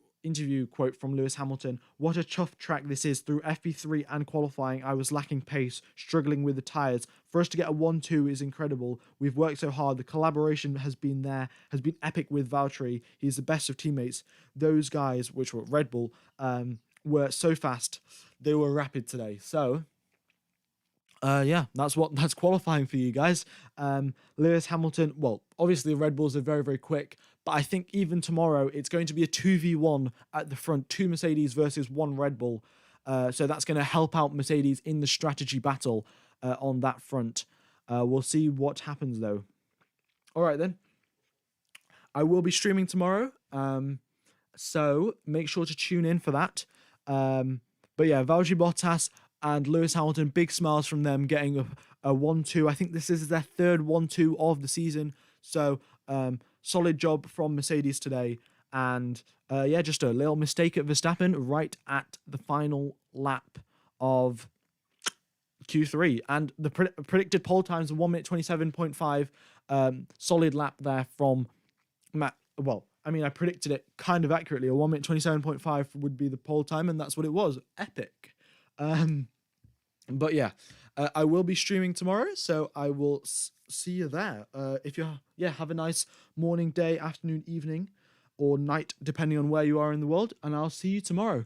quote from Lewis Hamilton. What a tough track this is. Through FP3 and qualifying, I was lacking pace, struggling with the tyres. For us to get a 1-2 is incredible. We've worked so hard. The collaboration has been epic with Valtteri. He's the best of teammates. Those guys, which were Red Bull, were so fast. They were rapid today. So yeah, that's qualifying for you guys. Lewis Hamilton, well, obviously Red Bulls are very, very quick, but I think even tomorrow it's going to be a 2v1 at the front, 2 Mercedes versus 1 Red Bull. So that's going to help out Mercedes in the strategy battle on that front. We'll see what happens though. All right then. I will be streaming tomorrow. So make sure to tune in for that. But yeah, Valtteri Bottas and Lewis Hamilton, big smiles from them getting a 1-2. I think this is their third 1-2 of the season. So solid job from Mercedes today. And yeah, just a little mistake at Verstappen right at the final lap of Q3. And the predicted pole times are 1 minute 27.5. Solid lap there from Matt. Well, I mean, I predicted it kind of accurately. A 1 minute 27.5 would be the pole time, and that's what it was. Epic. But yeah, I will be streaming tomorrow, so I will see you there. If you have a nice morning, day, afternoon, evening, or night, depending on where you are in the world, and I'll see you tomorrow.